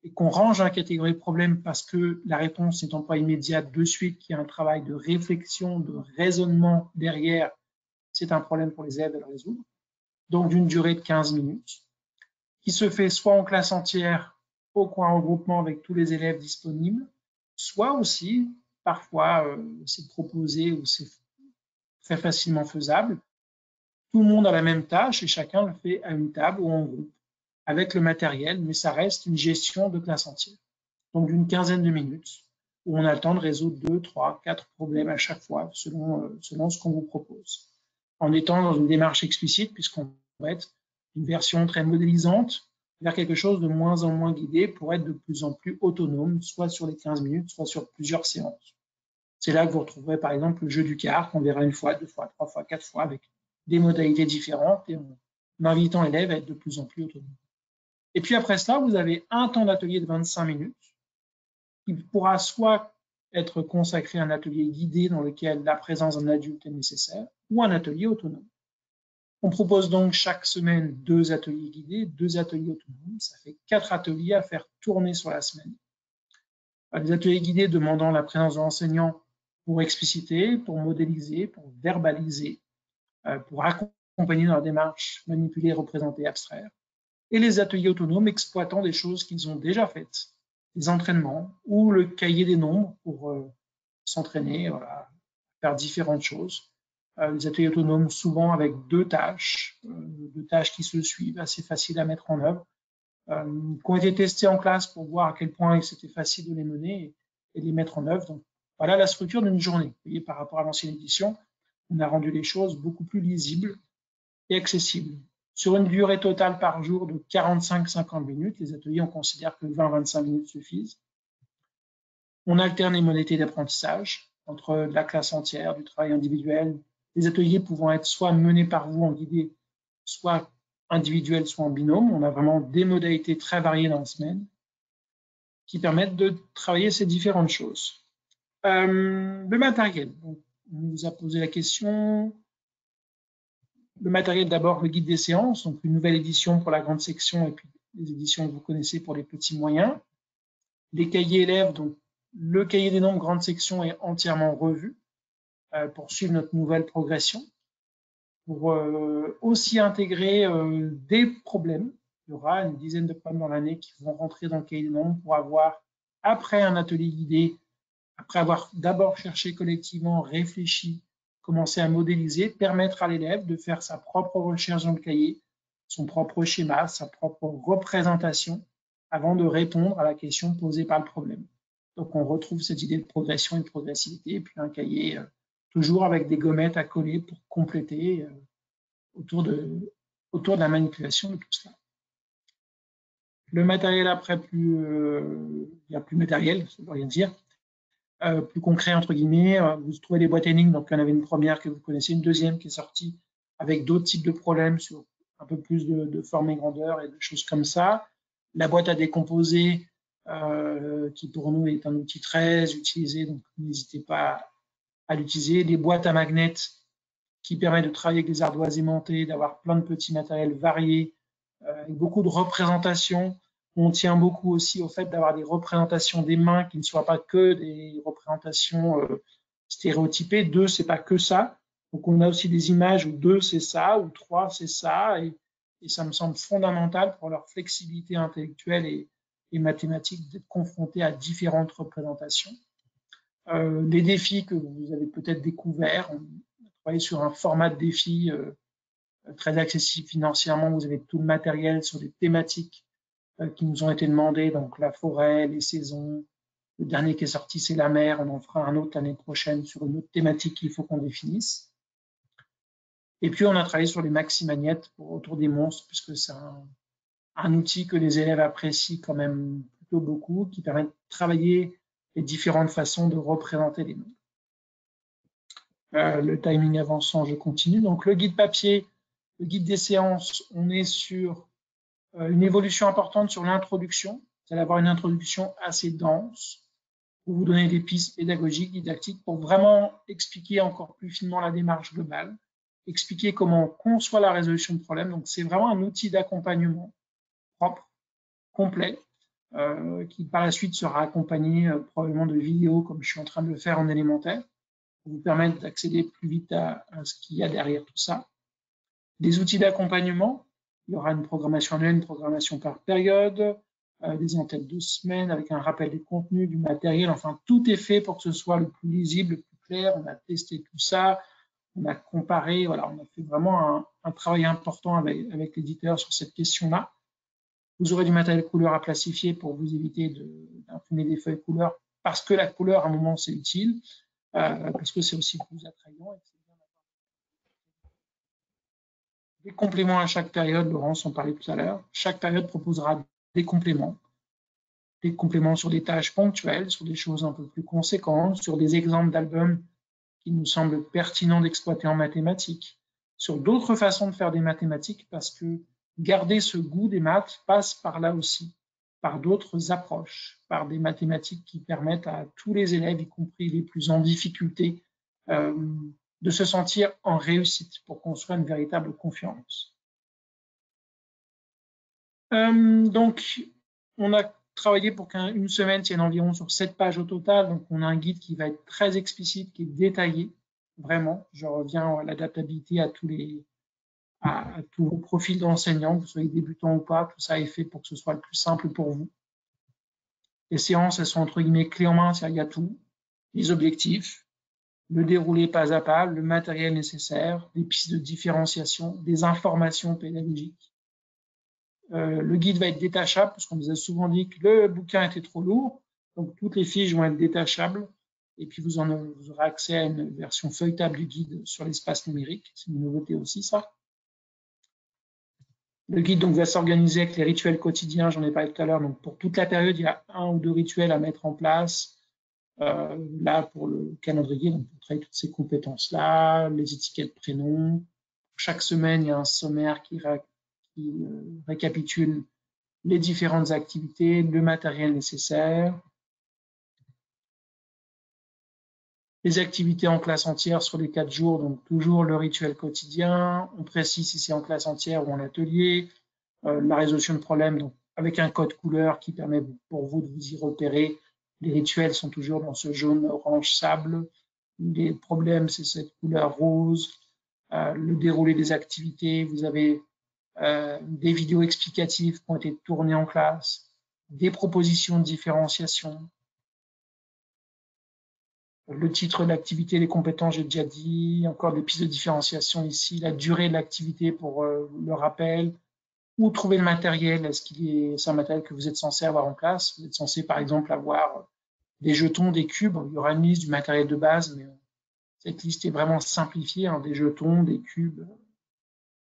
Et qu'on range dans la catégorie de problèmes parce que la réponse n'est pas immédiate de suite, qu'il y a un travail de réflexion, de raisonnement derrière. C'est un problème pour les élèves à le résoudre. Donc d'une durée de 15 minutes, qui se fait soit en classe entière, au coin regroupement avec tous les élèves disponibles, soit aussi, parfois, c'est proposé ou c'est très facilement faisable. Tout le monde a la même tâche et chacun le fait à une table ou en groupe, avec le matériel, mais ça reste une gestion de classe entière. Donc d'une quinzaine de minutes, où on a le temps de résoudre 2, 3, 4 problèmes à chaque fois, selon ce qu'on vous propose. En étant dans une démarche explicite, puisqu'on va être une version très modélisante, vers quelque chose de moins en moins guidé pour être de plus en plus autonome, soit sur les 15 minutes, soit sur plusieurs séances. C'est là que vous retrouverez par exemple le jeu du quart, qu'on verra 1 fois, 2 fois, 3 fois, 4 fois, avec des modalités différentes et en invitant l'élève à être de plus en plus autonome. Et puis après cela, vous avez un temps d'atelier de 25 minutes qui pourra soit être consacré à un atelier guidé dans lequel la présence d'un adulte est nécessaire, ou un atelier autonome. On propose donc chaque semaine 2 ateliers guidés, 2 ateliers autonomes. Ça fait 4 ateliers à faire tourner sur la semaine. Les ateliers guidés demandant la présence de l'enseignant pour expliciter, pour modéliser, pour verbaliser, pour accompagner dans la démarche, manipuler, représenter, abstraire. Et les ateliers autonomes exploitant des choses qu'ils ont déjà faites, des entraînements ou le cahier des nombres pour s'entraîner, voilà, faire différentes choses. Les ateliers autonomes souvent avec 2 tâches qui se suivent, assez faciles à mettre en œuvre, qui ont été testés en classe pour voir à quel point c'était facile de les mener et de les mettre en œuvre. Donc voilà la structure d'une journée. Vous voyez, par rapport à l'ancienne édition, on a rendu les choses beaucoup plus lisibles et accessibles. Sur une durée totale par jour de 45-50 minutes, les ateliers, on considère que 20-25 minutes suffisent. On alterne les modalités d'apprentissage entre la classe entière, du travail individuel, les ateliers pouvant être soit menés par vous en guidé, soit individuels, soit en binôme. On a vraiment des modalités très variées dans la semaine qui permettent de travailler ces différentes choses. Le matériel. Donc, on nous a posé la question. Le matériel, d'abord, le guide des séances, donc une nouvelle édition pour la grande section et puis les éditions que vous connaissez pour les petits moyens. Les cahiers élèves, donc le cahier des nombres grande section est entièrement revu pour suivre notre nouvelle progression, pour aussi intégrer des problèmes. Il y aura une dizaine de problèmes dans l'année qui vont rentrer dans le cahier des nombres pour avoir, après un atelier guidé, après avoir d'abord cherché collectivement, réfléchi, commencé à modéliser, permettre à l'élève de faire sa propre recherche dans le cahier, son propre schéma, sa propre représentation, avant de répondre à la question posée par le problème. Donc, on retrouve cette idée de progression et de progressivité, et puis un cahier toujours avec des gommettes à coller pour compléter autour de la manipulation de tout cela. Le matériel après, il y a plus matériel, ça ne veut rien dire, plus concret entre guillemets. Vous trouvez des boîtes énigmes, donc il y en avait une première que vous connaissez, une deuxième qui est sortie avec d'autres types de problèmes sur un peu plus de forme et grandeur et de choses comme ça. La boîte à décomposer, qui pour nous est un outil très utilisé, donc n'hésitez pas à l'utiliser. Les boîtes à magnets qui permettent de travailler avec des ardoises aimantées, d'avoir plein de petits matériels variés, avec beaucoup de représentations. On tient beaucoup aussi au fait d'avoir des représentations des mains qui ne soient pas que des représentations stéréotypées. 2, c'est pas que ça. Donc on a aussi des images où 2 c'est ça, ou 3 c'est ça, et ça me semble fondamental pour leur flexibilité intellectuelle et mathématique d'être confrontés à différentes représentations. Les défis que vous avez peut-être découverts, on a travaillé sur un format de défi très accessible financièrement. Vous avez tout le matériel sur des thématiques qui nous ont été demandées, donc la forêt, les saisons. Le dernier qui est sorti, c'est la mer. On en fera un autre l'année prochaine sur une autre thématique qu'il faut qu'on définisse. Et puis, on a travaillé sur les maximagnettes autour des monstres, puisque c'est un outil que les élèves apprécient quand même plutôt beaucoup, qui permet de travailler les différentes façons de représenter les mondes. Le timing avançant, je continue. Donc, le guide papier, le guide des séances, on est sur une évolution importante sur l'introduction. Vous allez avoir une introduction assez dense pour vous donner des pistes pédagogiques, didactiques, pour vraiment expliquer encore plus finement la démarche globale, expliquer comment on conçoit la résolution de problèmes. Donc, c'est vraiment un outil d'accompagnement propre, complet, qui par la suite sera accompagné probablement de vidéos, comme je suis en train de le faire en élémentaire, pour vous permettre d'accéder plus vite à ce qu'il y a derrière tout ça. Des outils d'accompagnement, il y aura une programmation annuelle, une programmation par période, des entêtes de semaine avec un rappel des contenus, du matériel, enfin tout est fait pour que ce soit le plus lisible, le plus clair. On a testé tout ça, on a comparé, voilà, on a fait vraiment un travail important avec l'éditeur sur cette question-là. Vous aurez du matériel couleur à plastifier pour vous éviter d'imprimer des feuilles couleurs, parce que la couleur, à un moment, c'est utile, parce que c'est aussi plus attrayant. Et des compléments à chaque période, Laurence en parlait tout à l'heure. Chaque période proposera des compléments sur des tâches ponctuelles, sur des choses un peu plus conséquentes, sur des exemples d'albums qui nous semblent pertinents d'exploiter en mathématiques, sur d'autres façons de faire des mathématiques, parce que garder ce goût des maths passe par là aussi, par d'autres approches, par des mathématiques qui permettent à tous les élèves, y compris les plus en difficulté, de se sentir en réussite pour construire une véritable confiance. Donc, on a travaillé pour qu'une semaine tienne environ sur 7 pages au total. Donc, on a un guide qui va être très explicite, qui est détaillé, vraiment. Je reviens à l'adaptabilité à tous vos profils d'enseignants, que vous soyez débutant ou pas. Tout ça est fait pour que ce soit le plus simple pour vous. Les séances, elles sont entre guillemets clés en main, il y a tout. Les objectifs, le déroulé pas à pas, le matériel nécessaire, des pistes de différenciation, des informations pédagogiques. Le guide va être détachable, parce qu'on nous a souvent dit que le bouquin était trop lourd, donc toutes les fiches vont être détachables, et puis vous aurez accès à une version feuilletable du guide sur l'espace numérique. C'est une nouveauté aussi, ça. Le guide donc, va s'organiser avec les rituels quotidiens, j'en ai parlé tout à l'heure. Donc, pour toute la période, il y a 1 ou 2 rituels à mettre en place. Là, pour le calendrier, donc pour travailler toutes ces compétences-là, les étiquettes prénoms. Chaque semaine, il y a un sommaire qui récapitule les différentes activités, le matériel nécessaire. Les activités en classe entière sur les 4 jours, donc toujours le rituel quotidien. On précise si c'est en classe entière ou en atelier. La résolution de problèmes, donc avec un code couleur qui permet pour vous de vous y repérer. Les rituels sont toujours dans ce jaune, orange, sable. Les problèmes, c'est cette couleur rose. Le déroulé des activités, vous avez des vidéos explicatives qui ont été tournées en classe, des propositions de différenciation. Le titre de l'activité, les compétences, j'ai déjà dit, encore des pistes de différenciation ici, la durée de l'activité pour le rappel, où trouver le matériel, est-ce qu'il est un matériel que vous êtes censé avoir en classe? Vous êtes censé, par exemple, avoir des jetons, des cubes. Il y aura une liste du matériel de base, mais cette liste est vraiment simplifiée, hein, des jetons, des cubes,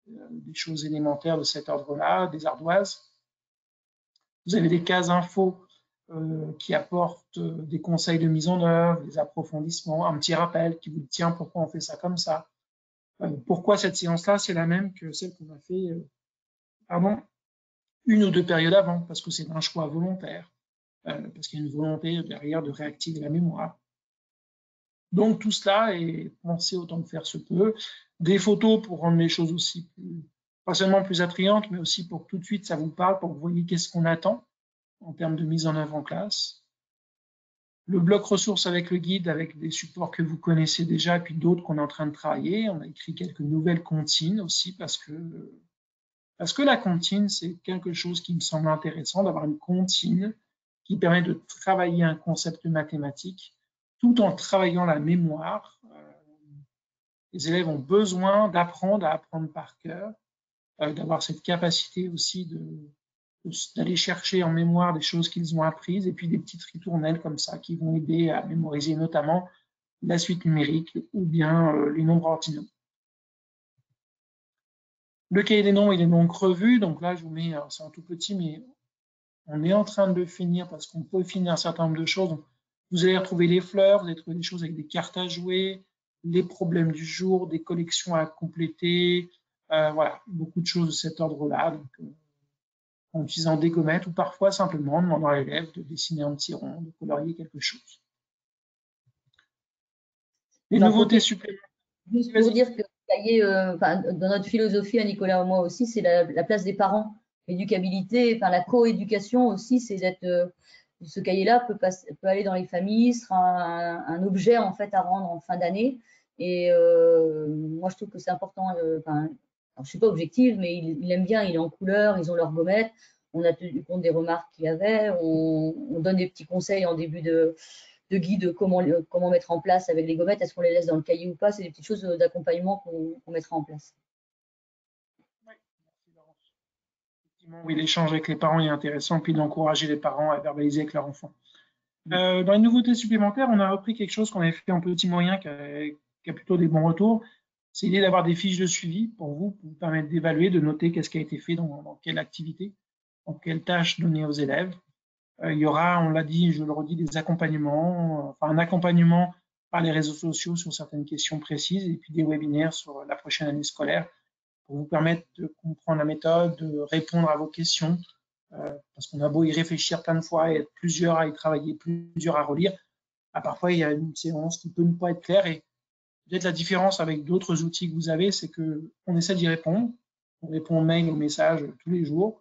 des choses élémentaires de cet ordre-là, des ardoises. Vous avez des cases infos qui apportent des conseils de mise en œuvre, des approfondissements, un petit rappel qui vous dit tiens, pourquoi on fait ça comme ça. Pourquoi cette séance-là, c'est la même que celle qu'on a fait une ou deux périodes avant, parce que c'est un choix volontaire, parce qu'il y a une volonté derrière de réactiver la mémoire. Donc tout cela est pensé autant que faire se peut. Des photos pour rendre les choses aussi pas seulement plus attrayantes, mais aussi pour que tout de suite ça vous parle, pour que vous voyez qu'est-ce qu'on attend en termes de mise en œuvre en classe. Le bloc ressources avec le guide, avec des supports que vous connaissez déjà, et puis d'autres qu'on est en train de travailler. On a écrit quelques nouvelles comptines aussi, parce que la comptine, c'est quelque chose qui me semble intéressant, d'avoir une comptine qui permet de travailler un concept mathématique tout en travaillant la mémoire. Les élèves ont besoin d'apprendre à apprendre par cœur, d'avoir cette capacité aussi d'aller chercher en mémoire des choses qu'ils ont apprises, et puis des petites ritournelles comme ça qui vont aider à mémoriser notamment la suite numérique ou bien les nombres ordinaux. Le cahier des nombres, il est donc revu, donc là je vous mets, c'est un tout petit, mais on est en train de le finir parce qu'on peut finir un certain nombre de choses. Donc, vous allez retrouver les fleurs, vous allez trouver des choses avec des cartes à jouer, les problèmes du jour, des collections à compléter, voilà, beaucoup de choses de cet ordre-là. Donc, en utilisant des gommettes ou parfois simplement en demandant à l'élève de dessiner un petit rond, de colorier quelque chose. Les nouveautés supplémentaires. Juste pour dire que dans notre philosophie à Nicolas et moi aussi, c'est la place des parents. L'éducabilité, la coéducation aussi, c'est d'être. Ce cahier-là peut aller dans les familles, sera un objet en fait à rendre en fin d'année. Et moi, je trouve que c'est important. Alors, je suis pas objective, mais il aime bien. Il est en couleur, ils ont leurs gommettes. On a tenu compte des remarques qu'il y avait. On donne des petits conseils en début de guide comment mettre en place avec les gommettes, est-ce qu'on les laisse dans le cahier ou pas, c'est des petites choses d'accompagnement qu'on mettra en place. Oui, merci Laurence. Effectivement, oui, l'échange avec les parents est intéressant, puis d'encourager les parents à verbaliser avec leurs enfants. Dans les nouveautés supplémentaires, on a repris quelque chose qu'on avait fait en petit moyen, qui a plutôt des bons retours. C'est l'idée d'avoir des fiches de suivi pour vous permettre d'évaluer, de noter qu'est-ce qui a été fait dans quelle activité, dans quelle tâche donnée aux élèves. Il y aura, on l'a dit, je le redis, des accompagnements, un accompagnement par les réseaux sociaux sur certaines questions précises, et puis des webinaires sur la prochaine année scolaire pour vous permettre de comprendre la méthode, de répondre à vos questions, parce qu'on a beau y réfléchir plein de fois et être plusieurs à y travailler, plusieurs à relire, parfois il y a une séance qui peut ne pas être claire, et peut-être la différence avec d'autres outils que vous avez, c'est qu'on essaie d'y répondre, on répond aux mails, aux messages tous les jours,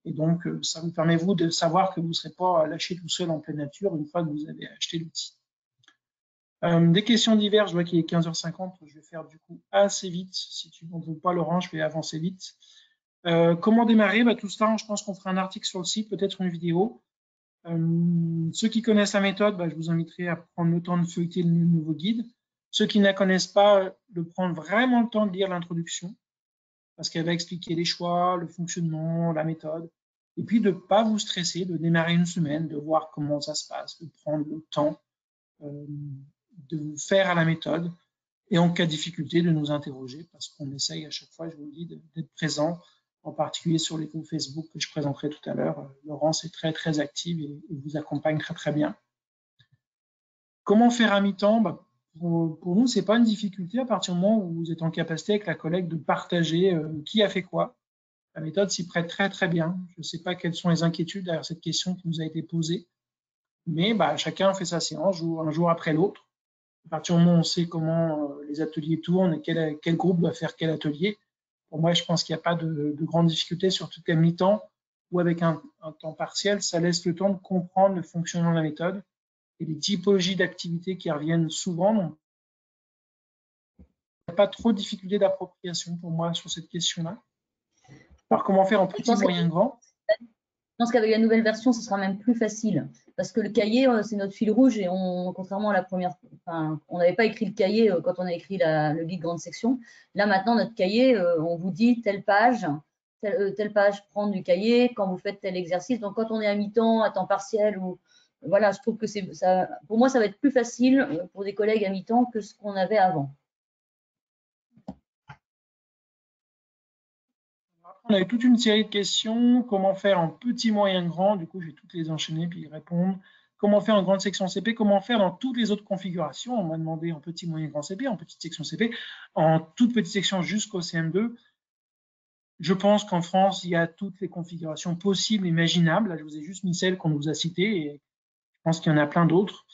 et donc, ça vous permet, vous, de savoir que vous ne serez pas lâché tout seul en pleine nature une fois que vous avez acheté l'outil. Des questions diverses, je vois qu'il est 15h50, je vais faire du coup assez vite. Si tu ne veux pas, Laurent, je vais avancer vite. Comment démarrer? Tout ça, je pense qu'on fera un article sur le site, peut-être une vidéo. Ceux qui connaissent la méthode, je vous inviterai à prendre le temps de feuilleter le nouveau guide. Ceux qui ne la connaissent pas, de prendre vraiment le temps de lire l'introduction, parce qu'elle va expliquer les choix, le fonctionnement, la méthode, et puis de ne pas vous stresser, de démarrer une semaine, de voir comment ça se passe, de prendre le temps de vous faire à la méthode, et en cas de difficulté, de nous interroger, parce qu'on essaye à chaque fois, je vous le dis, d'être présent, en particulier sur les groupes Facebook que je présenterai tout à l'heure. Laurence est très, très active et vous accompagne très, très bien. Comment faire à mi-temps? Pour nous, ce n'est pas une difficulté à partir du moment où vous êtes en capacité avec la collègue de partager qui a fait quoi. La méthode s'y prête très très bien. Je ne sais pas quelles sont les inquiétudes derrière cette question qui nous a été posée, mais chacun fait sa séance un jour après l'autre. À partir du moment où on sait comment les ateliers tournent et quel groupe doit faire quel atelier, pour moi je pense qu'il n'y a pas de grande difficulté, surtout qu'à mi-temps ou avec un temps partiel, ça laisse le temps de comprendre le fonctionnement de la méthode et les typologies d'activités qui reviennent souvent. Donc, il n'y a pas trop de difficultés d'appropriation pour moi sur cette question-là. Alors, comment faire en petit, moyen, grand? Je pense qu'avec la nouvelle version, ce sera même plus facile. Parce que le cahier, c'est notre fil rouge et contrairement à la première, on n'avait pas écrit le cahier quand on a écrit le guide grande section. Là, maintenant, notre cahier, on vous dit telle page prendre du cahier quand vous faites tel exercice. Donc, quand on est à mi-temps, à temps partiel ou voilà, je trouve que ça, pour moi, ça va être plus facile pour des collègues à mi-temps que ce qu'on avait avant. On avait toute une série de questions. Comment faire en petit, moyen, grand? Du coup, je vais toutes les enchaîner puis y répondre. Comment faire en grande section CP? Comment faire dans toutes les autres configurations? On m'a demandé en petit, moyen, grand CP, en petite section CP, en toute petite section jusqu'au CM2. Je pense qu'en France, il y a toutes les configurations possibles, imaginables. Là, je vous ai juste mis celles qu'on nous a citées et je pense qu'il y en a plein d'autres.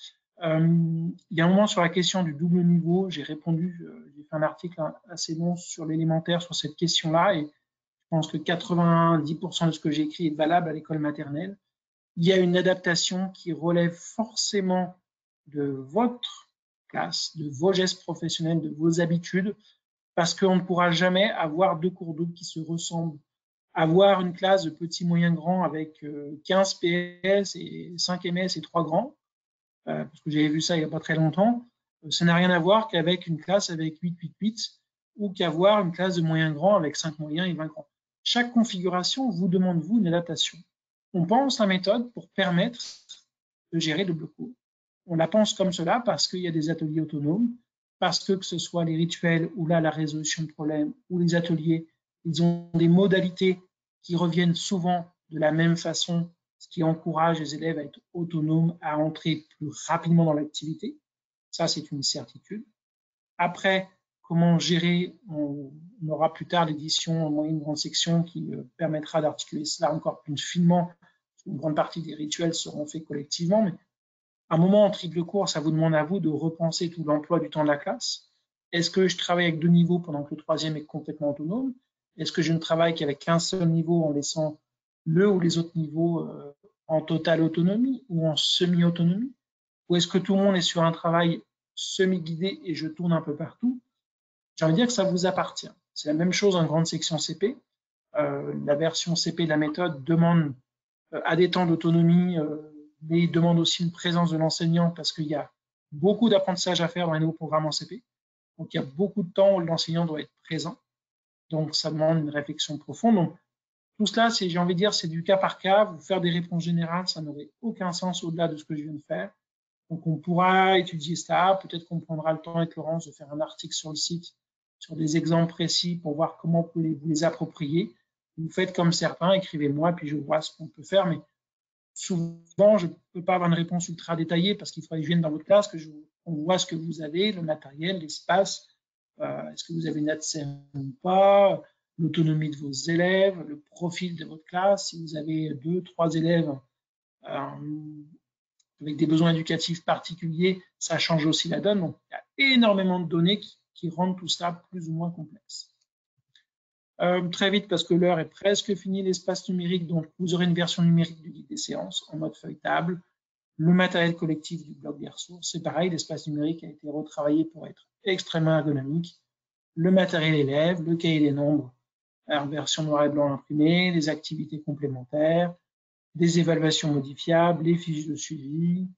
Il y a un moment sur la question du double niveau, j'ai répondu, j'ai fait un article assez long sur l'élémentaire sur cette question-là et je pense que 90% de ce que j'ai écrit est valable à l'école maternelle. Il y a une adaptation qui relève forcément de votre classe, de vos gestes professionnels, de vos habitudes, parce qu'on ne pourra jamais avoir deux cours d'eau qui se ressemblent. Avoir une classe de petit, moyen, grand avec 15 PS et 5 MS et 3 grands, parce que j'avais vu ça il n'y a pas très longtemps, ça n'a rien à voir qu'avec une classe avec 8, 8, 8, ou qu'avoir une classe de moyen grand avec 5 moyens et 20 grands. Chaque configuration vous demande, vous, une adaptation. On pense la méthode pour permettre de gérer le bloc. On la pense comme cela parce qu'il y a des ateliers autonomes, parce que ce soit les rituels ou là la résolution de problèmes ou les ateliers, ils ont des modalités qui reviennent souvent de la même façon, ce qui encourage les élèves à être autonomes, à entrer plus rapidement dans l'activité. Ça, c'est une certitude. Après, comment gérer, on aura plus tard l'édition en moyenne grande section qui permettra d'articuler cela encore plus finement. Une grande partie des rituels seront faits collectivement, mais à un moment en triple cours, ça vous demande à vous de repenser tout l'emploi du temps de la classe. Est-ce que je travaille avec deux niveaux pendant que le troisième est complètement autonome? Est-ce que je ne travaille qu'avec qu'un seul niveau en laissant le ou les autres niveaux en totale autonomie ou en semi-autonomie? Ou est-ce que tout le monde est sur un travail semi-guidé et je tourne un peu partout? J'ai envie de dire que ça vous appartient. C'est la même chose en grande section CP. La version CP de la méthode demande à des temps d'autonomie, mais demande aussi une présence de l'enseignant parce qu'il y a beaucoup d'apprentissage à faire dans les nouveaux programmes en CP. Donc, il y a beaucoup de temps où l'enseignant doit être présent. Donc, ça demande une réflexion profonde. Donc, tout cela, j'ai envie de dire, c'est du cas par cas. Vous faire des réponses générales, ça n'aurait aucun sens au-delà de ce que je viens de faire. Donc, on pourra étudier ça. Peut-être qu'on prendra le temps avec Laurence de faire un article sur le site sur des exemples précis pour voir comment vous les approprier. Vous faites comme certains, écrivez-moi, puis je vois ce qu'on peut faire. Mais souvent, je ne peux pas avoir une réponse ultra détaillée parce qu'il faudrait que je vienne dans votre classe, qu'on voit ce que vous avez, le matériel, l'espace, est-ce que vous avez une ATSEM ou pas, l'autonomie de vos élèves, le profil de votre classe. Si vous avez 2, 3 élèves avec des besoins éducatifs particuliers, ça change aussi la donne. Donc, il y a énormément de données qui rendent tout ça plus ou moins complexe. Très vite, parce que l'heure est presque finie, l'espace numérique, donc vous aurez une version numérique du guide des séances en mode feuilletable. Le matériel collectif du bloc des ressources, c'est pareil, l'espace numérique a été retravaillé pour être extrêmement ergonomique. Le matériel élève, le cahier des nombres en version noir et blanc imprimée, les activités complémentaires, des évaluations modifiables, les fiches de suivi.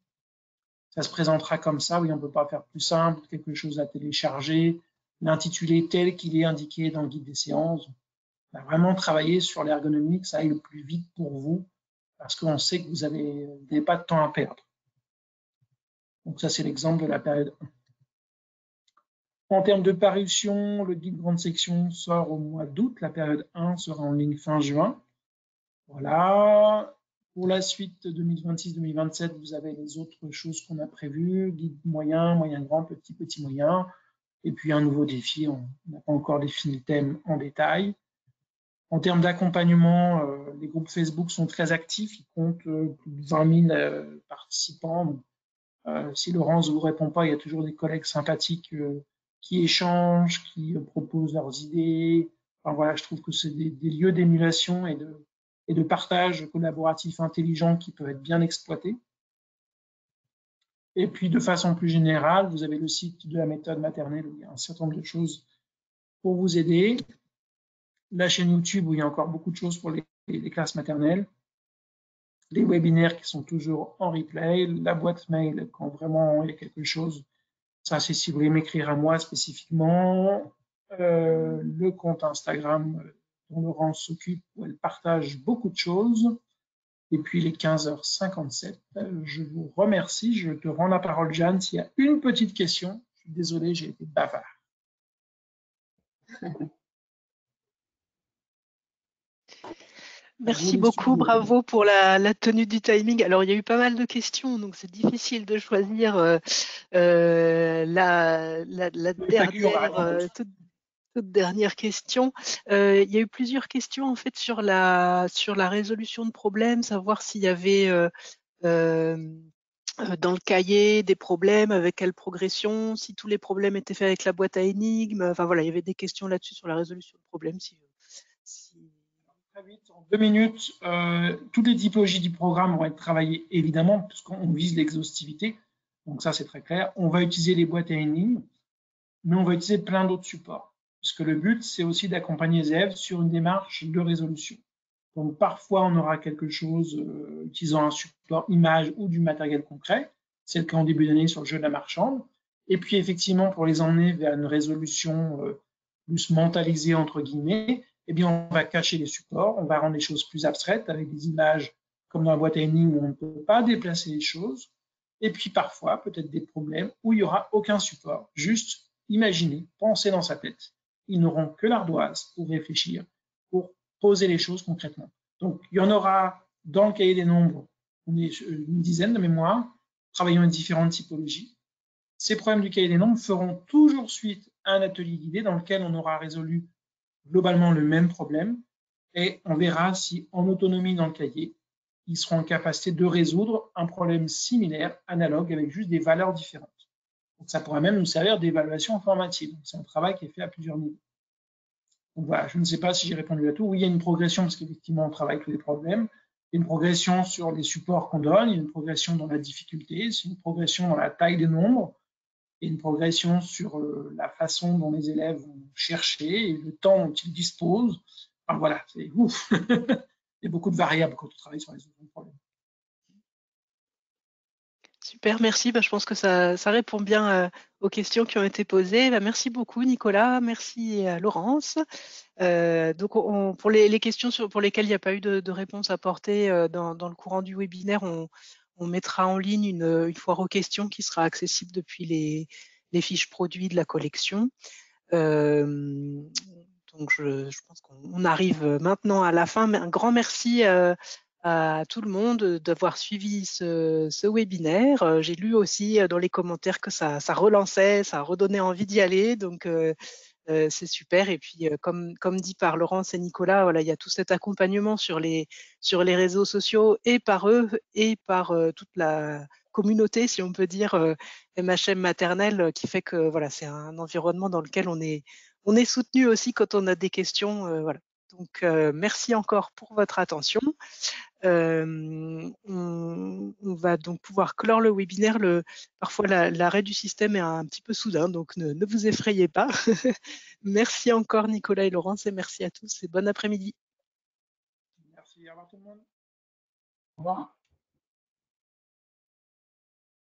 Ça se présentera comme ça, oui, on ne peut pas faire plus simple, quelque chose à télécharger, l'intitulé tel qu'il est indiqué dans le guide des séances. On a vraiment travaillé sur l'ergonomie, que ça aille le plus vite pour vous, parce qu'on sait que vous n'avez pas de temps à perdre. Donc ça, c'est l'exemple de la période 1. En termes de parution, le guide grande section sort au mois d'août. La période 1 sera en ligne fin juin. Voilà. Pour la suite 2026-2027, vous avez les autres choses qu'on a prévues. Guide moyen, moyen grand, petit, petit moyen. Et puis un nouveau défi. On n'a pas encore défini le thème en détail. En termes d'accompagnement, les groupes Facebook sont très actifs. Ils comptent plus de 20 000 participants. Si Laurence ne vous répond pas, il y a toujours des collègues sympathiques qui échangent, qui proposent leurs idées. Enfin, voilà, je trouve que c'est des lieux d'émulation et de partage collaboratif intelligent qui peuvent être bien exploités. Et puis, de façon plus générale, vous avez le site de la méthode maternelle où il y a un certain nombre de choses pour vous aider. La chaîne YouTube où il y a encore beaucoup de choses pour les classes maternelles. Les webinaires qui sont toujours en replay. La boîte mail quand vraiment il y a quelque chose. Ça, c'est si vous voulez m'écrire à moi spécifiquement. Le compte Instagram dont Laurence s'occupe, où elle partage beaucoup de choses. Et puis, il est 15h57. Je vous remercie. Je te rends la parole, Jeanne, s'il y a une petite question. Je suis désolé, j'ai été bavard. Merci beaucoup, bravo pour la tenue du timing. Alors, il y a eu pas mal de questions, donc c'est difficile de choisir la dernière, toute dernière question. Il y a eu plusieurs questions en fait sur la résolution de problèmes, savoir s'il y avait dans le cahier des problèmes, avec quelle progression, si tous les problèmes étaient faits avec la boîte à énigmes. Enfin voilà, il y avait des questions là-dessus sur la résolution de problèmes. Très vite, en 2 minutes, toutes les typologies du programme vont être travaillées évidemment, puisqu'on vise l'exhaustivité. Donc ça, c'est très clair. On va utiliser les boîtes à énigmes, mais on va utiliser plein d'autres supports, puisque le but, c'est aussi d'accompagner les élèves sur une démarche de résolution. Donc parfois, on aura quelque chose utilisant un support image ou du matériel concret. C'est le cas en début d'année sur le jeu de la marchande. Et puis effectivement, pour les emmener vers une résolution plus mentalisée, entre guillemets, eh bien, on va cacher les supports, on va rendre les choses plus abstraites avec des images comme dans la boîte à énigmes où on ne peut pas déplacer les choses. Et puis parfois, peut-être des problèmes où il n'y aura aucun support. Juste imaginer, penser dans sa tête. Ils n'auront que l'ardoise pour réfléchir, pour poser les choses concrètement. Donc, il y en aura dans le cahier des nombres, on est une dizaine de mémoire, travaillant avec différentes typologies. Ces problèmes du cahier des nombres feront toujours suite à un atelier guidé dans lequel on aura résolu globalement le même problème et on verra si en autonomie dans le cahier, ils seront en capacité de résoudre un problème similaire, analogue, avec juste des valeurs différentes. Donc, ça pourra même nous servir d'évaluation formative. C'est un travail qui est fait à plusieurs niveaux. Donc voilà, je ne sais pas si j'ai répondu à tout. Oui, il y a une progression parce qu'effectivement, on travaille tous les problèmes. Il y a une progression sur les supports qu'on donne, il y a une progression dans la difficulté, c'est une progression dans la taille des nombres, et une progression sur la façon dont les élèves vont chercher et le temps dont ils disposent. Enfin voilà, c'est ouf. Il y a beaucoup de variables quand on travaille sur les problèmes. Super, merci. Je pense que ça répond bien aux questions qui ont été posées. Merci beaucoup, Nicolas. Merci Laurence. Donc, pour les questions pour lesquelles il n'y a pas eu de réponse apportée dans le courant du webinaire, on mettra en ligne une foire aux questions qui sera accessible depuis les fiches produits de la collection. Donc, je pense qu'on arrive maintenant à la fin. Mais un grand merci à tout le monde d'avoir suivi ce webinaire. J'ai lu aussi dans les commentaires que ça relançait, ça redonnait envie d'y aller. Donc, c'est super. Et puis, comme dit par Laurence et Nicolas, voilà, il y a tout cet accompagnement sur les réseaux sociaux et par eux et par toute la communauté, si on peut dire, MHM maternelle, qui fait que voilà, c'est un environnement dans lequel on est soutenu aussi quand on a des questions. Voilà. Donc, merci encore pour votre attention. On va donc pouvoir clore le webinaire. Parfois, l'arrêt du système est un petit peu soudain, donc ne vous effrayez pas. Merci encore Nicolas et Laurence et merci à tous et bon après-midi. Merci, au revoir tout le monde. Au revoir.